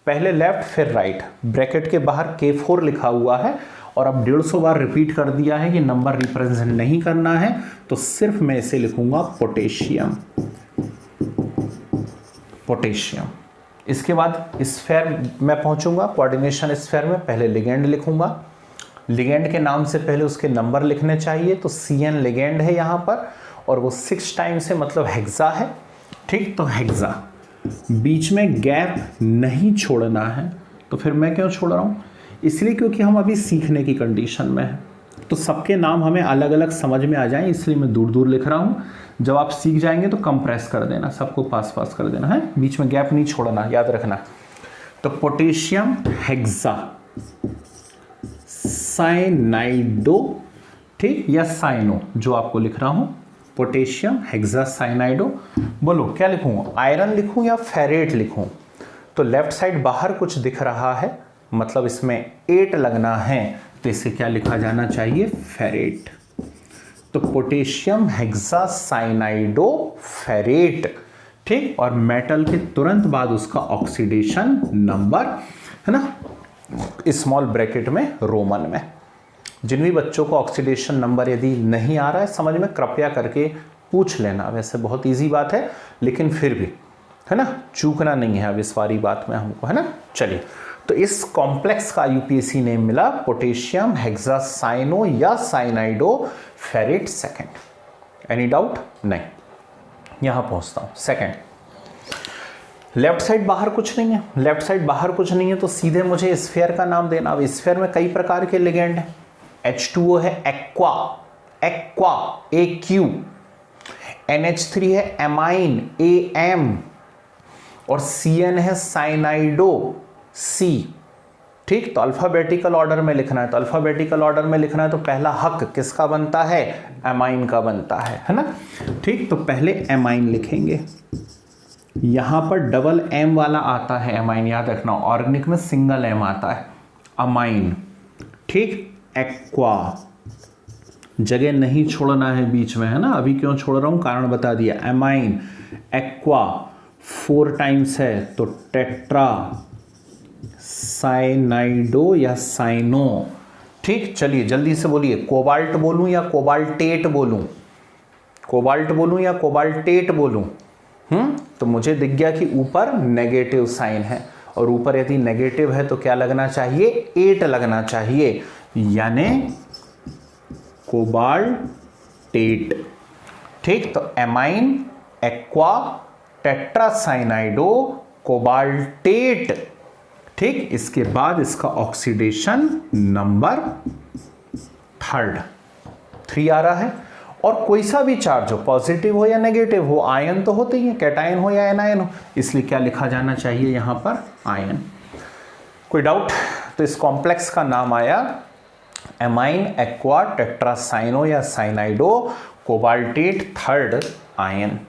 पहले लेफ्ट फिर राइट। ब्रैकेट के बाहर K4 लिखा हुआ है, और अब 150 बार रिपीट कर दिया है कि नंबर रिप्रेजेंट नहीं करना है, तो सिर्फ मैं इसे लिखूंगा पोटेशियम। इसके बाद स्फीयर में पहुंचूंगा, कोऑर्डिनेशन स्फीयर में पहले लिगेंड लिखूंगा। लिगेंड के नाम से पहले उसके नंबर लिखने चाहिए, तो CN लिगेंड है यहाँ पर, और वो 6 टाइम्स है, मतलब हेक्सा है, ठीक। तो हेक्सा, बीच में गैप नहीं छोड़ना है। तो फिर मैं क्यों छोड़ रहा हूँ? इसलिए क्योंकि हम अभी सीखने की कंडीशन में हैं, तो सबके नाम हमें अलग अलग समझ में आ जाएं, इसलिए मैं दूर दूर लिख रहा हूँ। जब आप सीख जाएंगे तो कंप्रेस कर देना, सबको पास पास कर देना है, बीच में गैप नहीं छोड़ना, याद रखना। तो पोटेशियम हेक्सा साइनाइडो, ठीक, या साइनो, जो आपको लिख रहा हूँ, पोटेशियम हेक्सा साइनाइडो। बोलो क्या लिखूँ, आयरन लिखूँ या फेरेट लिखूँ? तो लेफ्ट साइड बाहर कुछ दिख रहा है, मतलब इसमें 8 लगना है, तो इसे क्या लिखा जाना चाहिए, फेरेट। तो पोटेशियम हेक्सा साइनाइडो फेरेट, ठीक। और मेटल के तुरंत बाद उसका ऑक्सीडेशन नंबर, है ना, स्मॉल ब्रैकेट में रोमन में। जिन भी बच्चों को ऑक्सीडेशन नंबर यदि नहीं आ रहा है समझ में, कृपया करके पूछ लेना। वैसे बहुत इजी बात है, लेकिन फिर भी, है ना, चूकना नहीं है अब इस वाली बात में हमको, है ना। चलिए, तो इस कॉम्प्लेक्स का यूपीएससी नेम मिला पोटेशियम हेक्सासाइनो या साइनाइडो फेरेट सेकेंड। Any doubt? नहीं, यहां पहुंचता हूं। सेकेंड, लेफ्ट साइड बाहर कुछ नहीं है, लेफ्ट साइड बाहर कुछ नहीं है तो सीधे मुझे स्फीयर का नाम देना। अब स्फीयर में कई प्रकार के लिगेंड हैं। H2O है एक्वा, एक्वा AQ, NH3 है एमाइन AM, और CN है साइनाइडो C। ठीक, तो अल्फाबेटिकल ऑर्डर में लिखना है, तो अल्फाबेटिकल ऑर्डर में लिखना है तो पहला हक किसका बनता है, एमाइन का बनता है ना। ठीक, तो पहले एमाइन लिखेंगे, यहां पर डबल एम वाला आता है एमाइन, याद रखना, ऑर्गेनिक में सिंगल एम आता है, अमाइन। ठीक, एक्वा, जगह नहीं छोड़ना है बीच में, है ना, अभी क्यों छोड़ रहा हूं कारण बता दिया, एमाइन एक्वा 4 टाइम्स है तो टेट्रा साइनाइडो या साइनो। ठीक, चलिए जल्दी से बोलिए, कोबाल्ट बोलूं या कोबाल्टेट बोलूं, कोबाल्ट बोलूं या कोबाल्टेट बोलूं। तो मुझे दिख गया कि ऊपर नेगेटिव साइन है, और ऊपर यदि नेगेटिव है तो क्या लगना चाहिए, 8 लगना चाहिए, यानी कोबाल्टेट। ठीक, तो एमाइन एक्वा टेट्रासाइनाइडो कोबाल्टेट। ठीक, इसके बाद इसका ऑक्सीडेशन नंबर 3 आ रहा है, और कोई सा भी चार्ज हो, पॉजिटिव हो या नेगेटिव हो, आयन तो होते ही है, कैटायन हो या एनायन हो, इसलिए क्या लिखा जाना चाहिए यहां पर, आयन। कोई डाउट? तो इस कॉम्प्लेक्स का नाम आया एमाइन एक्वा टेट्रासाइनो या साइनाइडो कोबाल्टेट 3rd आयन।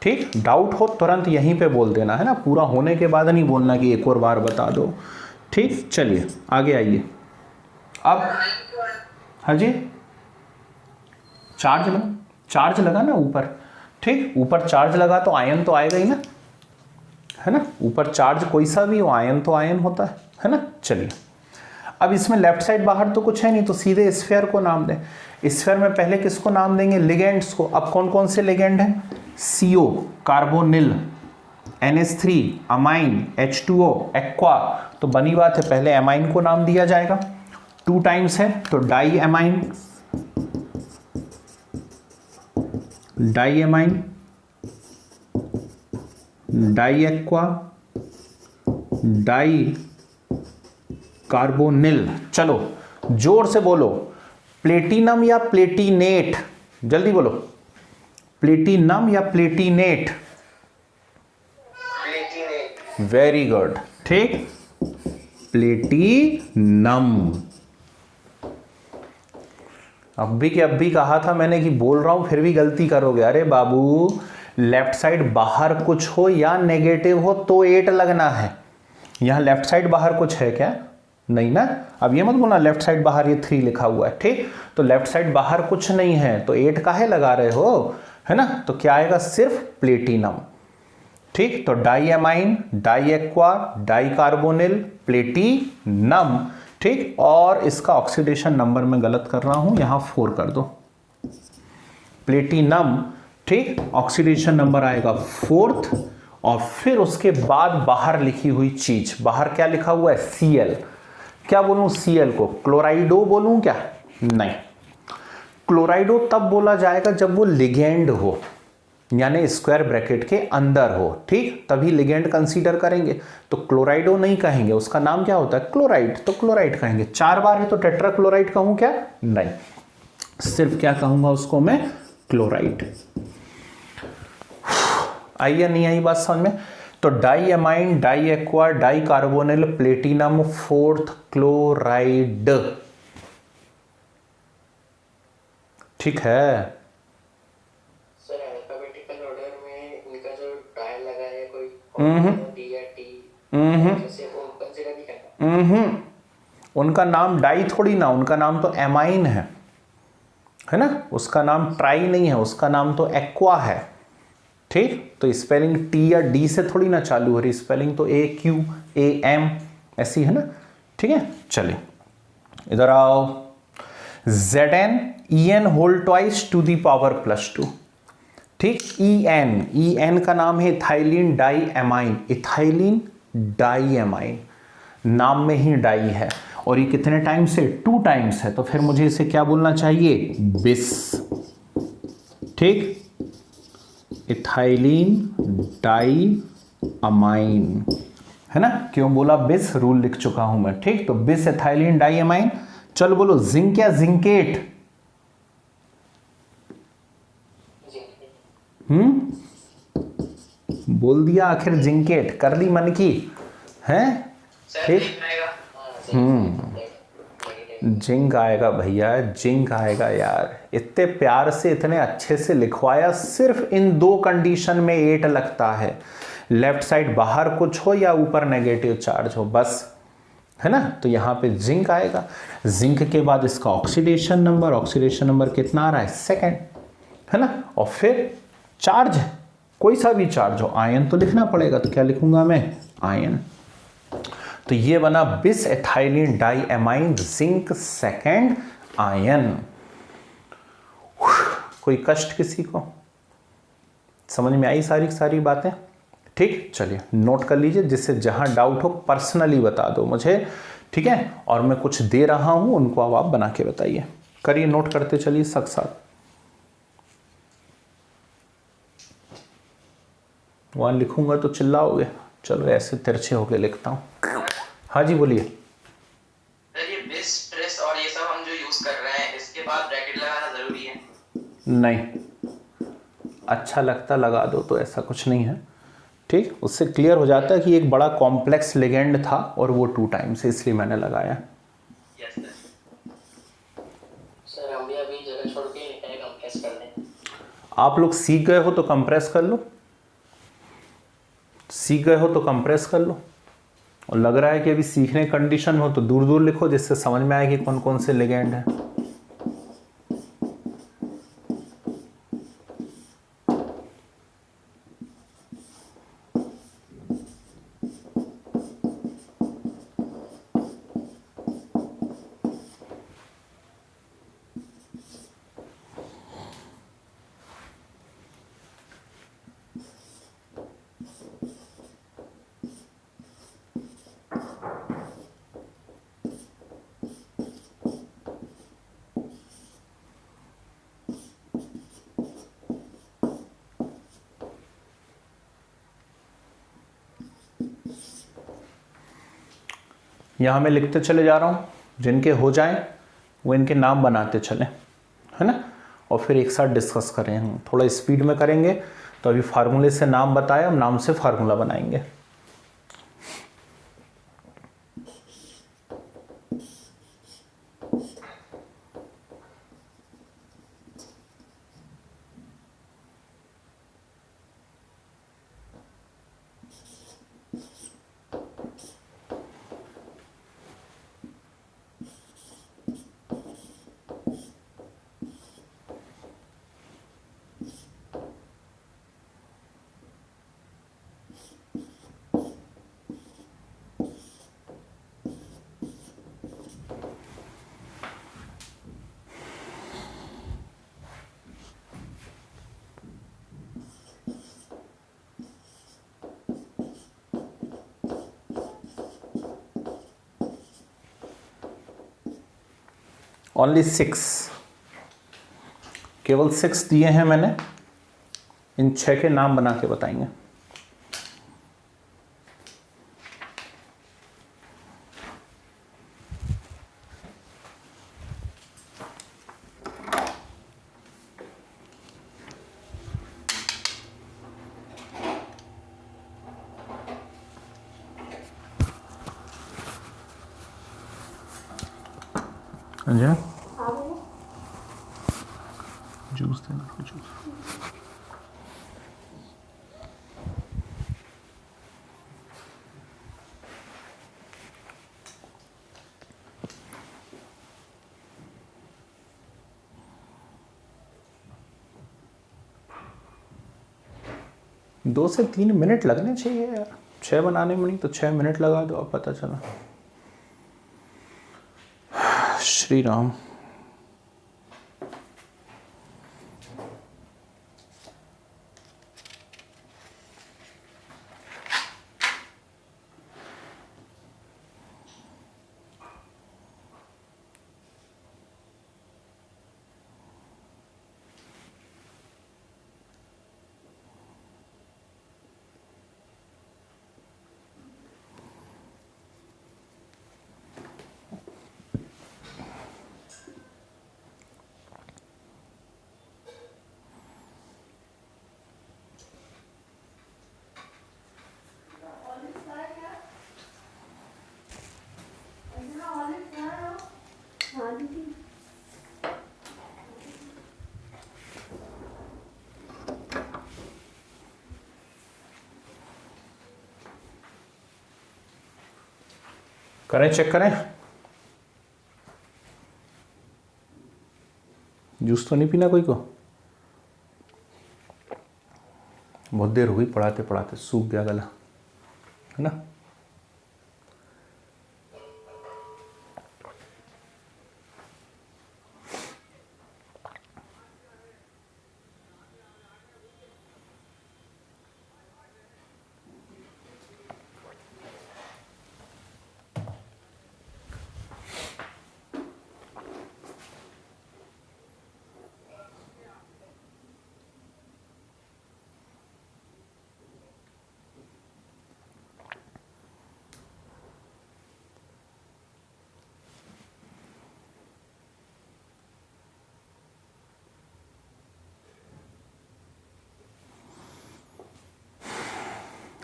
ठीक, डाउट हो तुरंत यहीं पे बोल देना, है ना, पूरा होने के बाद नहीं बोलना कि एक और बार बता दो। ठीक, चलिए आगे आइए। अब हाँ जी, चार्ज लगा ना ऊपर। ठीक, ऊपर चार्ज लगा तो आयन तो आएगा ही ना, है ना, ऊपर चार्ज कोई सा भी हो, आयन तो आयन होता है ना। चलिए, अब इसमें लेफ्ट साइड बाहर तो कुछ है नहीं, तो सीधे स्फीयर को नाम दें। स्फीयर में पहले किसको नाम देंगे, लिगेंड्स को। अब कौन कौन से लिगेंड हैं, CO carbonyl, NH3 amine, H2O aqua. तो बनी बात है, पहले एमाइन को नाम दिया जाएगा, 2 टाइम्स है तो die amine, die amine, die aqua, dicarbonyl. चलो जोर से बोलो, प्लेटिनम या प्लेटिनेट, जल्दी बोलो, प्लेटिनम या प्लेटिनेट, प्लेटिनेट। Very good. ठीक, प्लेटिनम। अब भी कहा था मैंने कि बोल रहा हूं फिर भी गलती करोगे। अरे बाबू, लेफ्ट साइड बाहर कुछ हो या नेगेटिव हो तो 8 लगना है। यहां लेफ्ट साइड बाहर कुछ है क्या, नहीं ना। अब ये मत बोलना लेफ्ट साइड बाहर ये 3 लिखा हुआ है। ठीक, तो लेफ्ट साइड बाहर कुछ नहीं है तो 8 काहे लगा रहे हो, है ना। तो क्या आएगा, सिर्फ प्लेटिनम। ठीक, तो die amine, die aqua, dicarbonyl, platinum. ठीक, और इसका ऑक्सीडेशन नंबर मैं गलत कर रहा हूं, यहां 4 कर दो, प्लेटिनम। ठीक, ऑक्सीडेशन नंबर आएगा 4th, और फिर उसके बाद बाहर लिखी हुई चीज, बाहर क्या लिखा हुआ है, Cl। क्या बोलूं, Cl को क्लोराइडो बोलूं क्या, नहीं, क्लोराइडो तब बोला जाएगा जब वो लिगेंड हो, यानी स्क्वायर ब्रैकेट के अंदर हो। ठीक, तभी लिगेंड कंसीडर करेंगे, तो क्लोराइडो नहीं कहेंगे, उसका नाम क्या होता है, क्लोराइड, तो क्लोराइड कहेंगे। 4 बार है तो टेट्राक्लोराइड कहूं क्या, नहीं, सिर्फ क्या कहूंगा उसको मैं, क्लोराइड। आई या नहीं आई बात समझ में। तो die amine, die aqua, dicarbonyl, platinum, 4th chloride. ठीक है, सर अल्फाबेटिकल ऑर्डर में उनका जो डायल लगा है, कोई डी या टी, जैसे वो कंसीडर नहीं करना। उनका नाम डाई थोड़ी ना, उनका नाम तो एमाइन है ना, उसका नाम ट्राई नहीं है, उसका नाम तो एक्वा है। ठीक, तो स्पेलिंग टी या डी से थोड़ी ना चालू हो रही, स्पेलिंग तो AQAM ऐसी है ना। ठीक है, चलिए इधर आओ, ZnEn whole twice to the power +2। ठीक, EN का नाम है ethylene diamine, ethylene diamine, नाम में ही डाई है, और ये कितने टाइम्स है, 2 टाइम्स है, तो फिर मुझे इसे क्या बोलना चाहिए, बिस। ठीक, इथाइलिन डाई अमाइन, है ना। क्यों बोला बिस, रूल लिख चुका हूं मैं, ठीक। तो बिस एथाइलिन डाइअमाइन। चल बोलो जिंक या जिंकेट। बोल दिया आखिर जिंकेट, कर ली मन की, हैं, ठीक। जिंक आएगा भैया, जिंक आएगा यार। इतने प्यार से इतने अच्छे से लिखवाया, सिर्फ इन दो कंडीशन में 8 लगता है, लेफ्ट साइड बाहर कुछ हो या ऊपर नेगेटिव चार्ज हो, बस, है ना। तो यहाँ पे जिंक आएगा। जिंक के बाद इसका ऑक्सीडेशन नंबर, ऑक्सीडेशन नंबर कितना आ रहा है, सेकंड, है ना। और फिर चार्ज, कोई सा भी चार्ज हो, आयन तो लिखना पड़ेगा, तो क्या लिखूंगा मैं, आयन। तो ये बना बिस ethylene diamine zinc second ion. कोई कष्ट किसी को, समझ में आई सारी सारी बातें, ठीक। चलिए नोट कर लीजिए, जिससे जहां डाउट हो पर्सनली बता दो मुझे, ठीक है। और मैं कुछ दे रहा हूं, उनको अब आप बना के बताइए, करिए, नोट करते चलिए साथ साथ। वहां लिखूंगा तो चिल्लाओगे, चलो ऐसे तिरछे होके लिखता हूं। हाँ जी बोलिए। ये बिस, ट्रेस और ये सब हम जो यूज कर रहे हैं, इसके बाद ब्रैकेट लगाना जरूरी है? नहीं, अच्छा लगता लगा दो, तो ऐसा कुछ नहीं है, ठीक। उससे क्लियर हो जाता है कि एक बड़ा कॉम्प्लेक्स लिगेंड था और वो 2 टाइम्स, इसलिए मैंने लगाया। यस सर, हम भी अभी जगह छोड़ के कंप्रेस कर दें। आप लोग सीख गए हो तो कंप्रेस कर लो, सीख गए हो तो कंप्रेस कर लो, और लग रहा है कि अभी सीखने कंडीशन हो तो दूर दूर लिखो, जिससे समझ में आए कि कौन कौन से लिगेंड है। यहाँ मैं लिखते चले जा रहा हूँ, जिनके हो जाएं वो इनके नाम बनाते चलें, है ना। और फिर एक साथ डिस्कस करें, हम थोड़ा स्पीड में करेंगे। तो अभी फार्मूले से नाम बताया, हम नाम से फार्मूला बनाएंगे। ओनली 6, केवल 6 दिए हैं मैंने, इन 6 के नाम बना के बताएंगे। अच्छा, जूस देना, जूस। दो से 3 मिनट लगने चाहिए यार, 6 बनाने में, नहीं तो 6 मिनट लगा दो, अब पता चला। श्री राम। करें, चेक करें। जूस तो नहीं पीना कोई को? बहुत देर हो गई पढ़ाते पढ़ाते, सूख गया गला, है ना।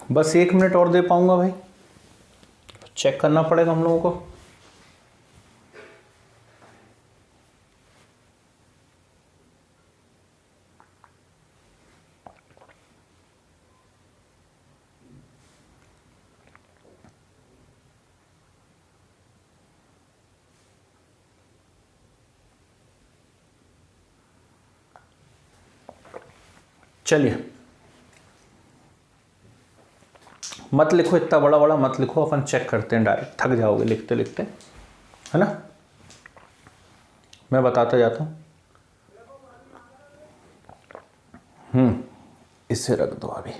बस 1 मिनट और दे पाऊंगा भाई, चेक करना पड़ेगा हम लोगों को। चलिए, मत लिखो, इतना बड़ा बड़ा मत लिखो, अपन चेक करते हैं डायरेक्ट, थक जाओगे लिखते लिखते, है ना। मैं बताता जाता हूँ। इसे रख दो अभी,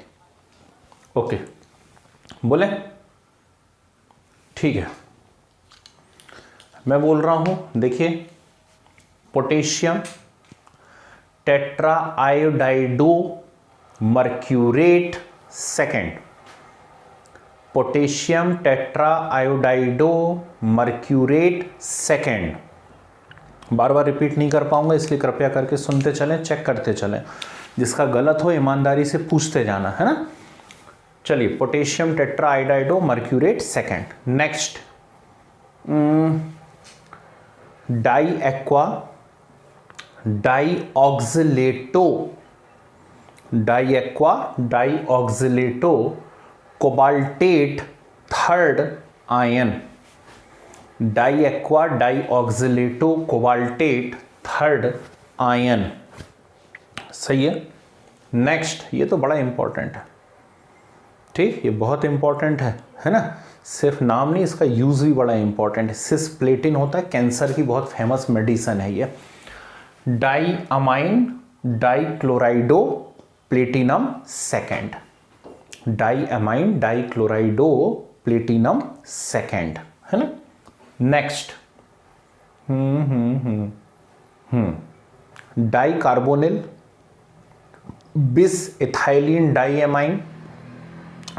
ओके, बोले ठीक है। मैं बोल रहा हूं, देखिए, potassium tetra iodido mercurate second, potassium tetra iodido mercurate second. बार बार रिपीट नहीं कर पाऊंगा, इसलिए कृपया करके सुनते चलें, चेक करते चलें। जिसका गलत हो ईमानदारी से पूछते जाना, है ना। चलिए, potassium tetra iodido mercurate second. Next, di aqua dioxalato, di aqua dioxalato cobaltate third ion, di aqua dioxalato cobaltate third ion. सही है। नेक्स्ट, ये तो बड़ा इंपॉर्टेंट है, ठीक, ये बहुत इंपॉर्टेंट है ना। सिर्फ नाम नहीं, इसका यूज भी बड़ा इंपॉर्टेंट है। सिस्प्लेटिन होता है, कैंसर की बहुत फेमस मेडिसिन है ये। Di amine dichlorido platinum second, di amine dichlorido platinum second, है ना। Next, di carbonyl bis ethylene diamine,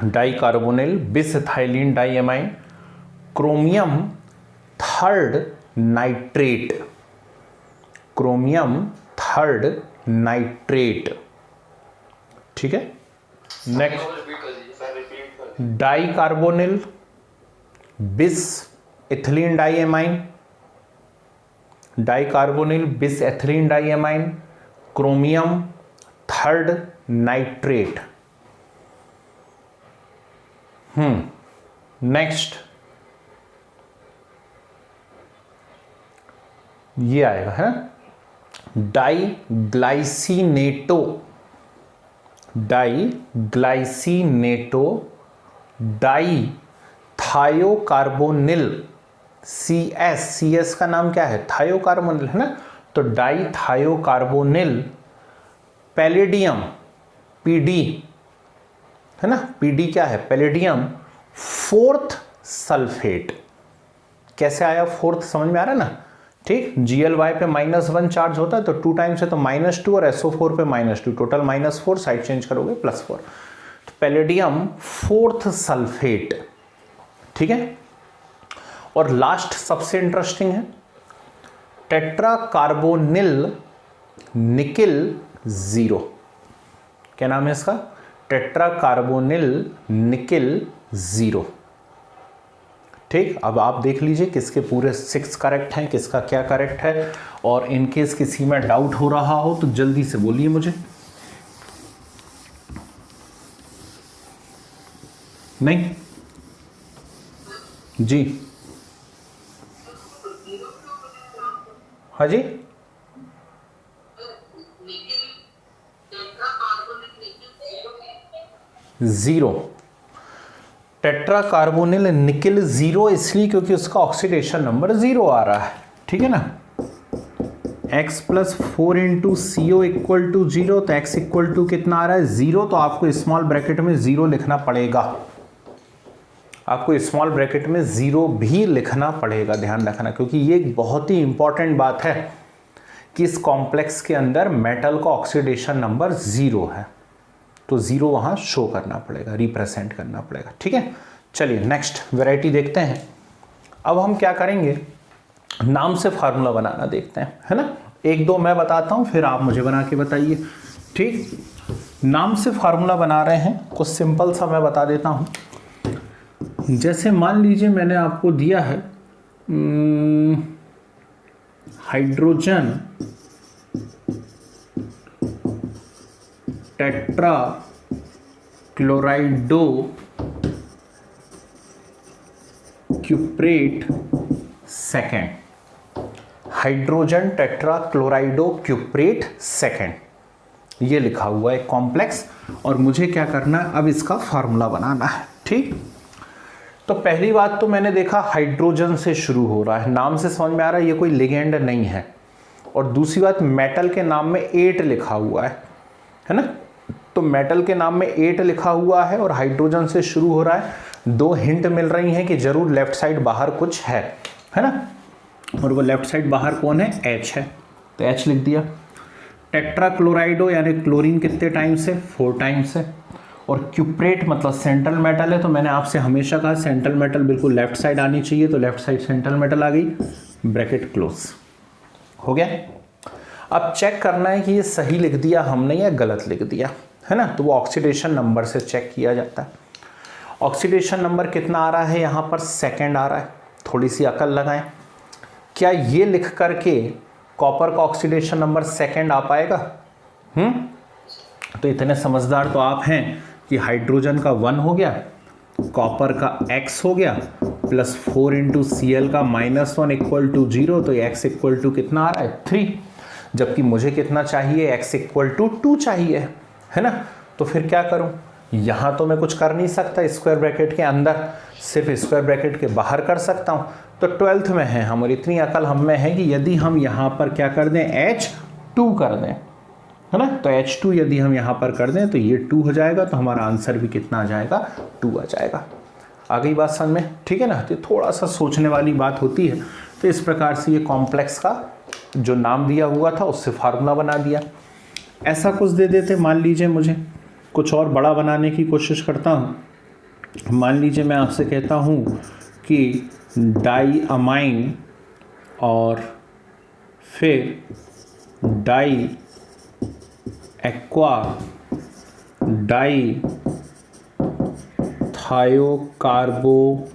di carbonyl bis ethylene diamine chromium third nitrate, chromium third nitrate, ठीक है। Next, di carbonyl bis ethylene diamine, di carbonyl bis ethylene diamine chromium third nitrate. Next, ये आएगा, है ना, di glycinato, di glycinato di thiocarbonyl CS, CS का नाम क्या है, थायोकार्बोनिल, है ना। तो डाई थायोकार्बोनिल पैलेडियम PD, है ना। PD क्या है, पैलेडियम फोर्थ सल्फेट। कैसे आया फोर्थ, समझ में आ रहा है ना, ठीक। GLY पे -1 चार्ज होता है, तो 2 टाइम्स है तो -2, और SO4 पे -2, टोटल -4, साइड चेंज करोगे +4, तो पैलेडियम फोर्थ सल्फेट, ठीक है। और लास्ट सबसे इंटरेस्टिंग है, टेट्रा कार्बोनिल निकिल 0। क्या नाम है इसका, टेट्रा कार्बोनिल निकिल 0, ठीक, अब आप देख लीजिए किसके पूरे 6 करेक्ट हैं, किसका क्या करेक्ट है, और इनकेस किसी में डाउट हो रहा हो तो जल्दी से बोलिए मुझे। नहीं जी, हाँ जी, zero. Tetra carbonyl nickel zero इसलिए क्योंकि उसका ऑक्सीडेशन नंबर 0 आ रहा है, ठीक है ना। x plus 4 into C O equal to 0, तो x इक्वल टू कितना आ रहा है 0, तो आपको स्मॉल ब्रैकेट में 0 लिखना पड़ेगा, आपको स्मॉल ब्रैकेट में 0 भी लिखना पड़ेगा, ध्यान रखना, क्योंकि ये एक बहुत ही इंपॉर्टेंट बात है कि इस कॉम्प्लेक्स के अंदर मेटल का ऑक्सीडेशन नंबर 0 है, तो 0 वहाँ शो करना पड़ेगा, रिप्रेजेंट करना पड़ेगा, ठीक है। चलिए नेक्स्ट वैरायटी देखते हैं। अब हम क्या करेंगे, नाम से फार्मूला बनाना देखते हैं, है ना। 1-2 मैं बताता हूँ, फिर आप मुझे बना के बताइए, ठीक। नाम से फार्मूला बना रहे हैं, कुछ सिंपल सा मैं बता देता हूँ। जैसे मान लीजिए मैंने आपको दिया है hydrogen tetra क्लोराइडो क्यूप्रेट second, hydrogen tetra क्लोराइडो क्यूप्रेट second, ये लिखा हुआ है कॉम्प्लेक्स, और मुझे क्या करना है, अब इसका फार्मूला बनाना है, ठीक। तो पहली बात तो मैंने देखा हाइड्रोजन से शुरू हो रहा है, नाम से समझ में आ रहा है ये कोई लिगेंड नहीं है, और दूसरी बात मेटल के नाम में 8 लिखा हुआ है ना। तो मेटल के नाम में 8 लिखा हुआ है और हाइड्रोजन से शुरू हो रहा है, 2 हिंट मिल रही हैं कि जरूर लेफ्ट साइड बाहर कुछ है ना, और वो लेफ्ट साइड बाहर कौन है, H है, तो H लिख दिया। टेट्रा क्लोराइडो यानी क्लोरीन कितने टाइम्स है, 4 टाइम्स है, और क्यूप्रेट मतलब सेंट्रल मेटल है, तो मैंने आपसे हमेशा कहा सेंट्रल मेटल बिल्कुल लेफ्ट साइड आनी चाहिए, तो लेफ्ट साइड सेंट्रल मेटल आ गई, ब्रैकेट क्लोज हो गया। अब चेक करना है कि ये सही लिख दिया हमने या गलत लिख दिया, है ना, तो वो ऑक्सीडेशन नंबर से चेक किया जाता है। ऑक्सीडेशन नंबर कितना आ रहा है यहाँ पर, सेकंड आ रहा है, थोड़ी सी अकल लगाएं, क्या ये लिख करके कॉपर का ऑक्सीडेशन नंबर सेकंड आ पाएगा? तो इतने समझदार तो आप हैं कि हाइड्रोजन का 1 हो गया, कॉपर का x हो गया, प्लस 4 इंटू सी एल का -1 इक्वल टू 0, तो x इक्वल टू कितना आ रहा है 3, जबकि मुझे कितना चाहिए, x इक्वल टू 2 चाहिए, है ना। तो फिर क्या करूं, यहाँ तो मैं कुछ कर नहीं सकता स्क्वायर ब्रैकेट के अंदर, सिर्फ स्क्वायर ब्रैकेट के बाहर कर सकता हूँ, तो 12th में है हम, और इतनी अकल हम में है कि यदि हम यहाँ पर क्या कर दें, H2 कर दें, है ना, तो H2 यदि हम यहाँ पर कर दें तो ये 2 हो जाएगा, तो हमारा आंसर भी कितना आ जाएगा, 2 आ जाएगा। आ गई बात समझ में, ठीक है ना। तो थोड़ा सा सोचने वाली बात होती है, तो इस प्रकार से ये कॉम्प्लेक्स का जो नाम दिया हुआ था उससे फार्मूला बना दिया। ऐसा कुछ दे देते, मान लीजिए मुझे कुछ और बड़ा बनाने की कोशिश करता हूँ, मान लीजिए मैं आपसे कहता हूँ कि डाई अमाइन और फिर di aqua di thiocarbonyl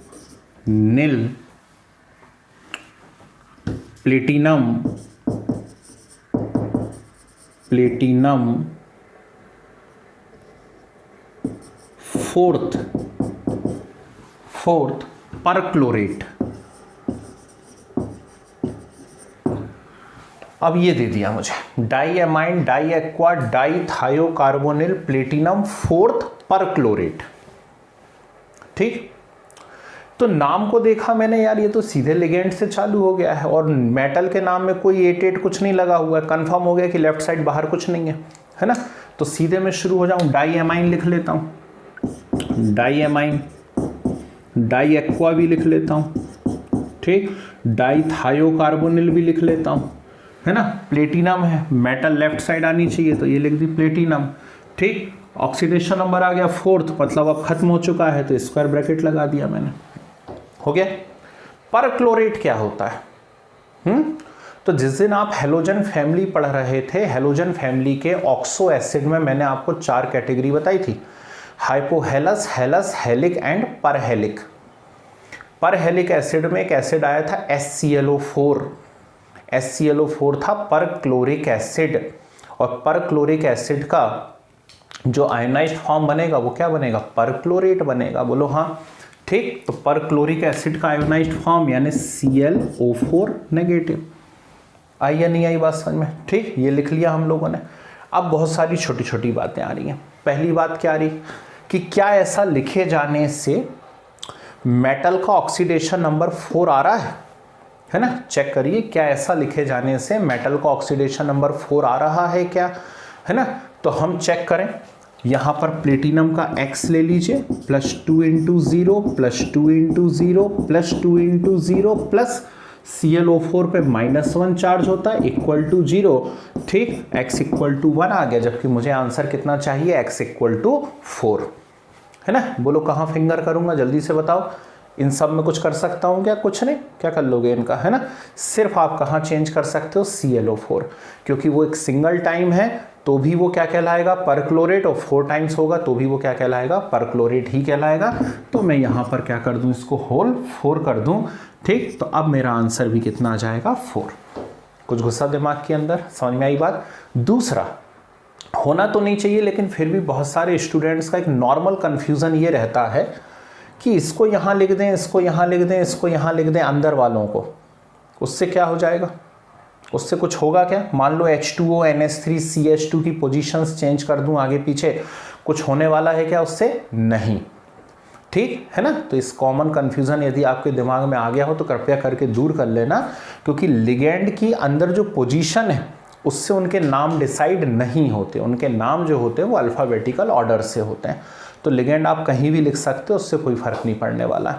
platinum fourth perchlorate. अब ये दे दिया मुझे di amine die aqua di thiocarbonyl platinum 4th perchlorate, ठीक। तो नाम को देखा मैंने, यार ये तो सीधे लिगेंड से चालू हो गया है, और मेटल के नाम में कोई 8 कुछ नहीं लगा हुआ है, कंफर्म हो गया कि लेफ्ट साइड बाहर कुछ नहीं है ना। तो सीधे मैं शुरू हो जाऊं, डाई एमाइन लिख लेता हूं, डाई एमाइन, डाई एक्वा भी लिख लेता हूं, ठीक, डाई थायोकार्बोनिल भी लिख लेता हूं, है ना। प्लेटिनम है, मेटल लेफ्ट साइड आनी चाहिए, तो ये लिख दी प्लेटिनम, ठीक। ऑक्सीडेशन नंबर आ गया 4th, मतलब अब खत्म हो चुका है, तो स्क्वायर ब्रैकेट लगा दिया मैंने, हो गया। परक्लोरेट क्या होता है? तो जिस दिन आप हेलोजन फैमिली पढ़ रहे थे, हेलोजन फैमिली के ऑक्सो एसिड में मैंने आपको 4 कैटेगरी बताई थी, hypohalous, halous, halic and perhalic. Perhalic acid में एक एसिड आया था HClO4, HClO4 था परक्लोरिक एसिड, और परक्लोरिक एसिड का जो आयनाइज्ड फॉर्म बनेगा वो क्या बनेगा, परक्लोरेट बनेगा। बोलो हाँ, ठीक। तो परक्लोरिक एसिड का आयोनाइज्ड फॉर्म यानी ClO4 नेगेटिव। आई या नहीं आई बात समझ में, ठीक। ये लिख लिया हम लोगों ने। अब बहुत सारी छोटी छोटी बातें आ रही हैं। पहली बात क्या आ रही कि क्या ऐसा लिखे जाने से मेटल का ऑक्सीडेशन नंबर 4 आ रहा है ना। चेक करिए, क्या ऐसा लिखे जाने से मेटल का ऑक्सीडेशन नंबर 4 आ रहा है क्या, है ना। तो हम चेक करें, यहाँ पर प्लेटिनम का X ले लीजिए, +2 × 0 +2 × 0 +2 × 0 प्लस ClO4 पे -1 चार्ज होता है इक्वल टू 0, ठीक। X = 1 आ गया, जबकि मुझे आंसर कितना चाहिए, X = 4, है ना। बोलो कहाँ फिंगर करूँगा, जल्दी से बताओ। इन सब में कुछ कर सकता हूँ क्या, कुछ नहीं। क्या कर लोगे इनका, है ना। सिर्फ आप कहाँ चेंज कर सकते हो, ClO4, क्योंकि वो एक सिंगल टाइम है तो भी वो क्या कहलाएगा, परक्लोरेट, और 4 टाइम्स होगा तो भी वो क्या कहलाएगा, परक्लोरेट ही कहलाएगा। तो मैं यहाँ पर क्या कर दूँ, इसको होल 4 कर दूँ, ठीक। तो अब मेरा आंसर भी कितना आ जाएगा, 4। कुछ गुस्सा दिमाग के अंदर, समझ में आई बात। दूसरा, होना तो नहीं चाहिए लेकिन फिर भी बहुत सारे स्टूडेंट्स का एक नॉर्मल कन्फ्यूज़न ये रहता है कि इसको यहाँ लिख दें, इसको यहाँ लिख दें, इसको यहाँ लिख दें, अंदर वालों को। उससे क्या हो जाएगा, उससे कुछ होगा क्या। मान लो H2O NH3 CH2 की पोजीशंस चेंज कर दूं आगे पीछे, कुछ होने वाला है क्या उससे, नहीं, ठीक है ना। तो इस कॉमन कंफ्यूजन यदि आपके दिमाग में आ गया हो तो कृपया करके दूर कर लेना, क्योंकि लिगेंड की अंदर जो पोजीशन है उससे उनके नाम डिसाइड नहीं होते, उनके नाम जो होते हैं वो अल्फ़ाबेटिकल ऑर्डर से होते हैं। तो लिगेंड आप कहीं भी लिख सकते हो, उससे कोई फर्क नहीं पड़ने वाला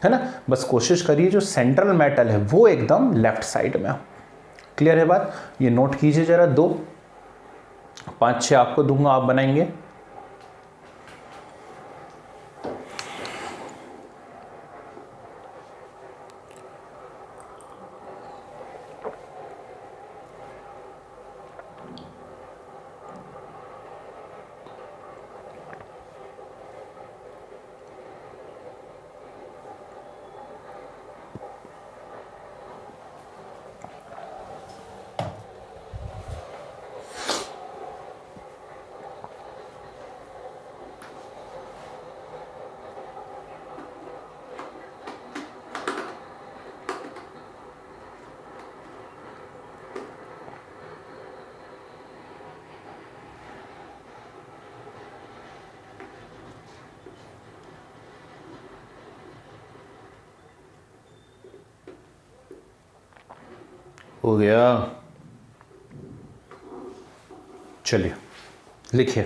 है ना। बस कोशिश करिए जो सेंट्रल मेटल है वो एकदम लेफ्ट साइड में हो। क्लियर है बात। ये नोट कीजिए जरा, 2 5 6 आपको दूंगा, आप बनाएंगे। हो गया, चलिए लिखिए।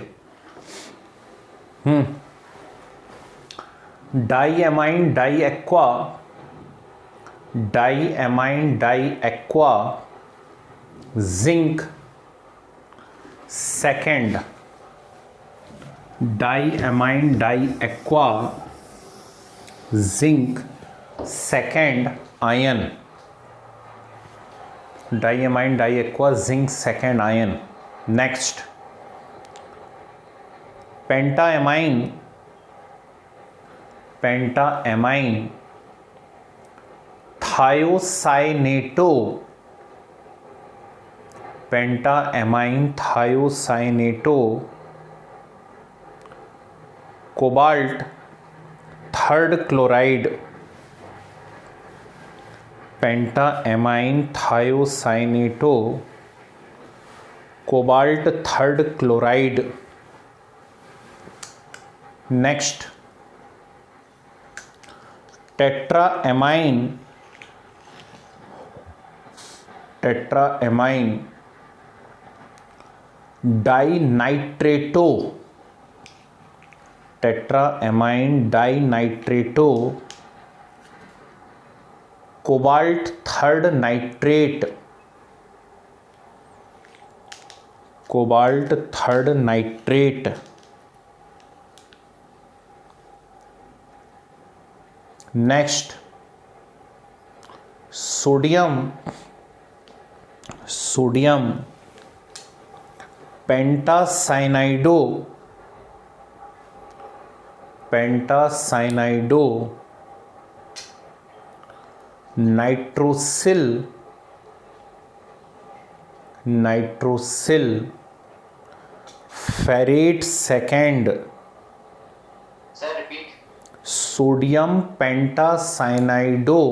Diamine diaqua, diamine diaqua zinc second, diamine diaqua zinc second ion, diamine diaqua zinc second ion. Next, pentaamine, pentaamine thiocyanato, pentaamine thiocyanato cobalt third chloride, pentaamine thiocyanato cobalt third chloride. Next, tetraamine, tetraamine dinitrato, tetraamine dinitrato cobalt third nitrate, cobalt third nitrate. Next, sodium, sodium pentacyanido, pentacyanido nitrosyl ferrate second, sir repeat. Sodium pentacyanido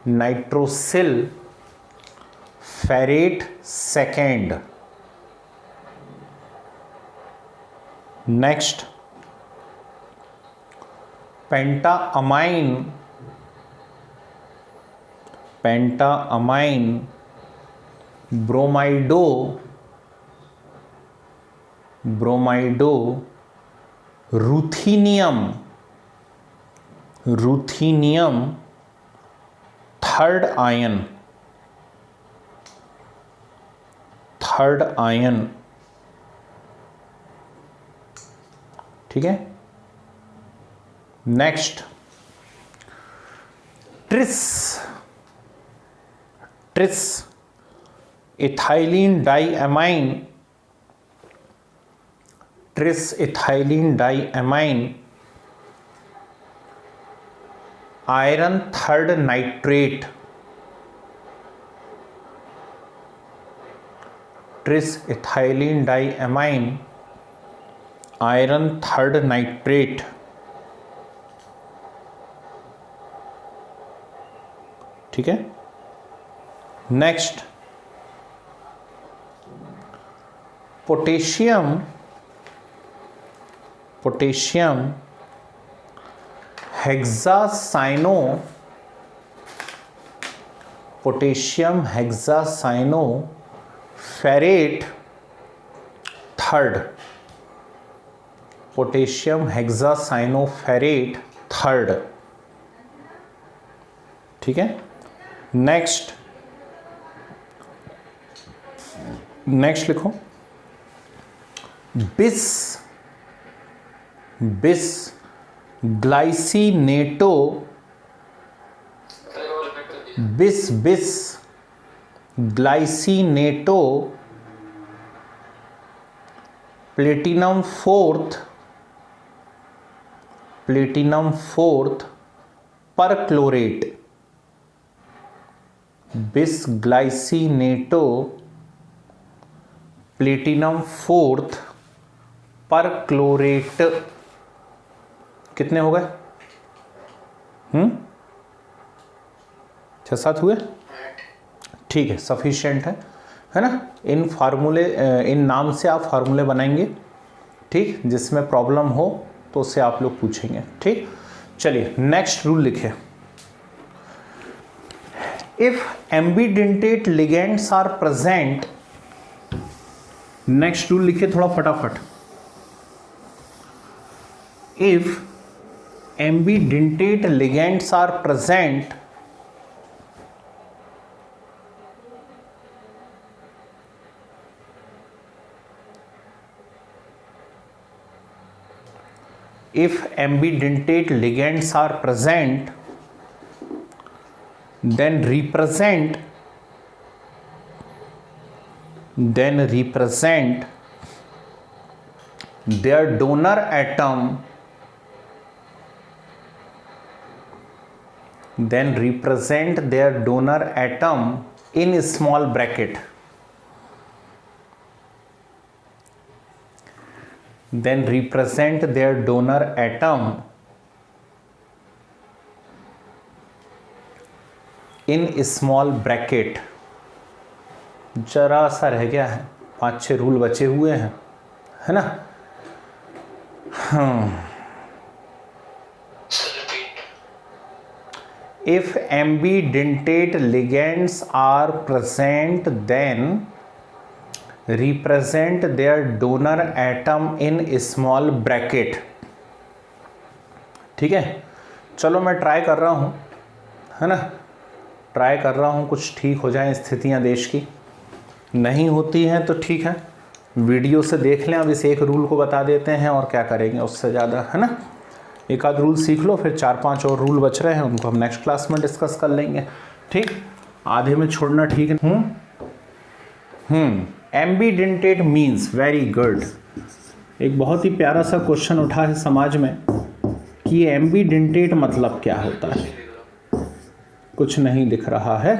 nitrosyl ferrate second. Next, pentaamine bromido ruthenium third ion. ठीक है। Next, tris ethylene diamine iron third nitrate. Tris ethylene diamine iron third nitrate. ठीक है। Next, potassium hexacyano ferrate third. ठीक है। Next लिखो, bis glycinato platinum fourth perchlorate. Bisglycinato platinum fourth perchlorate. कितने हो गए? 6-7 हुए? ठीक है, सफिशिएंट है ना। इन नाम से आप फार्मूले बनाएंगे, ठीक। जिसमें प्रॉब्लम हो तो उससे आप लोग पूछेंगे, ठीक। चलिए नेक्स्ट रूल लिखे, if ambidentate ligands are present. Next rule लिखिए थोड़ा फटाफट, if ambidentate ligands are present then represent their donor atom in small bracket. Then represent their donor atom in small bracket. जरा सा रह गया है, 5-6 रूल बचे हुए हैं, है ना। If ambidentate ligands are present, then represent their donor atom in small bracket. ठीक है, चलो मैं ट्राई कर रहा हूँ, है ना, ट्राई कर रहा हूँ कुछ ठीक हो जाए स्थितियाँ देश की। नहीं होती हैं तो ठीक है, वीडियो से देख लें। अब इस एक रूल को बता देते हैं और क्या करेंगे उससे ज़्यादा, है ना। एक आध रूल सीख लो, फिर 4-5 और रूल बच रहे हैं, उनको हम नेक्स्ट क्लास में डिस्कस कर लेंगे, ठीक। आधे में छोड़ना ठीक है। Ambidentate means, very good. एक बहुत ही प्यारा सा क्वेश्चन उठा है समाज में कि एम्बीडेंटेट मतलब क्या होता है। कुछ नहीं दिख रहा है।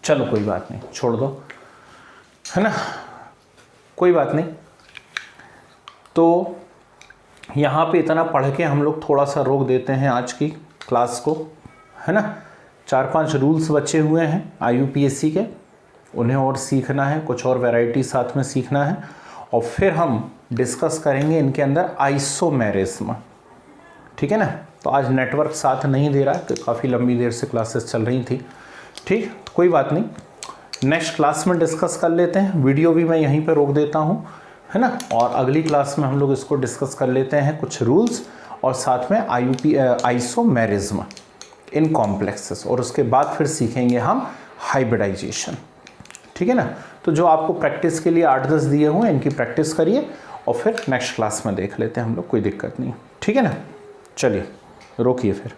चलो कोई बात नहीं, छोड़ दो, है ना, कोई बात नहीं। तो यहाँ पे इतना पढ़ के हम लोग थोड़ा सा रोक देते हैं आज की क्लास को, है ना। 4-5 रूल्स बचे हुए हैं IUPAC के, उन्हें और सीखना है, कुछ और वैरायटी साथ में सीखना है, और फिर हम डिस्कस करेंगे इनके अंदर आइसोमेरिज्म, ठीक है ना। तो आज नेटवर्क साथ नहीं दे रहा है, तो काफ़ी लंबी देर से क्लासेस चल रही थी, ठीक, कोई बात नहीं, नेक्स्ट क्लास में डिस्कस कर लेते हैं। वीडियो भी मैं यहीं पे रोक देता हूँ, है ना, और अगली क्लास में हम लोग इसको डिस्कस कर लेते हैं, कुछ रूल्स और साथ में आइसोमेरिज्म इन कॉम्प्लेक्सेस, और उसके बाद फिर सीखेंगे हम हाइब्रिडाइजेशन, ठीक है ना। तो जो आपको प्रैक्टिस के लिए 8-10 दिए हुए हैं, इनकी प्रैक्टिस करिए और फिर नेक्स्ट क्लास में देख लेते हैं हम लोग, कोई दिक्कत नहीं, ठीक है ना। चलिए रोकिए फिर।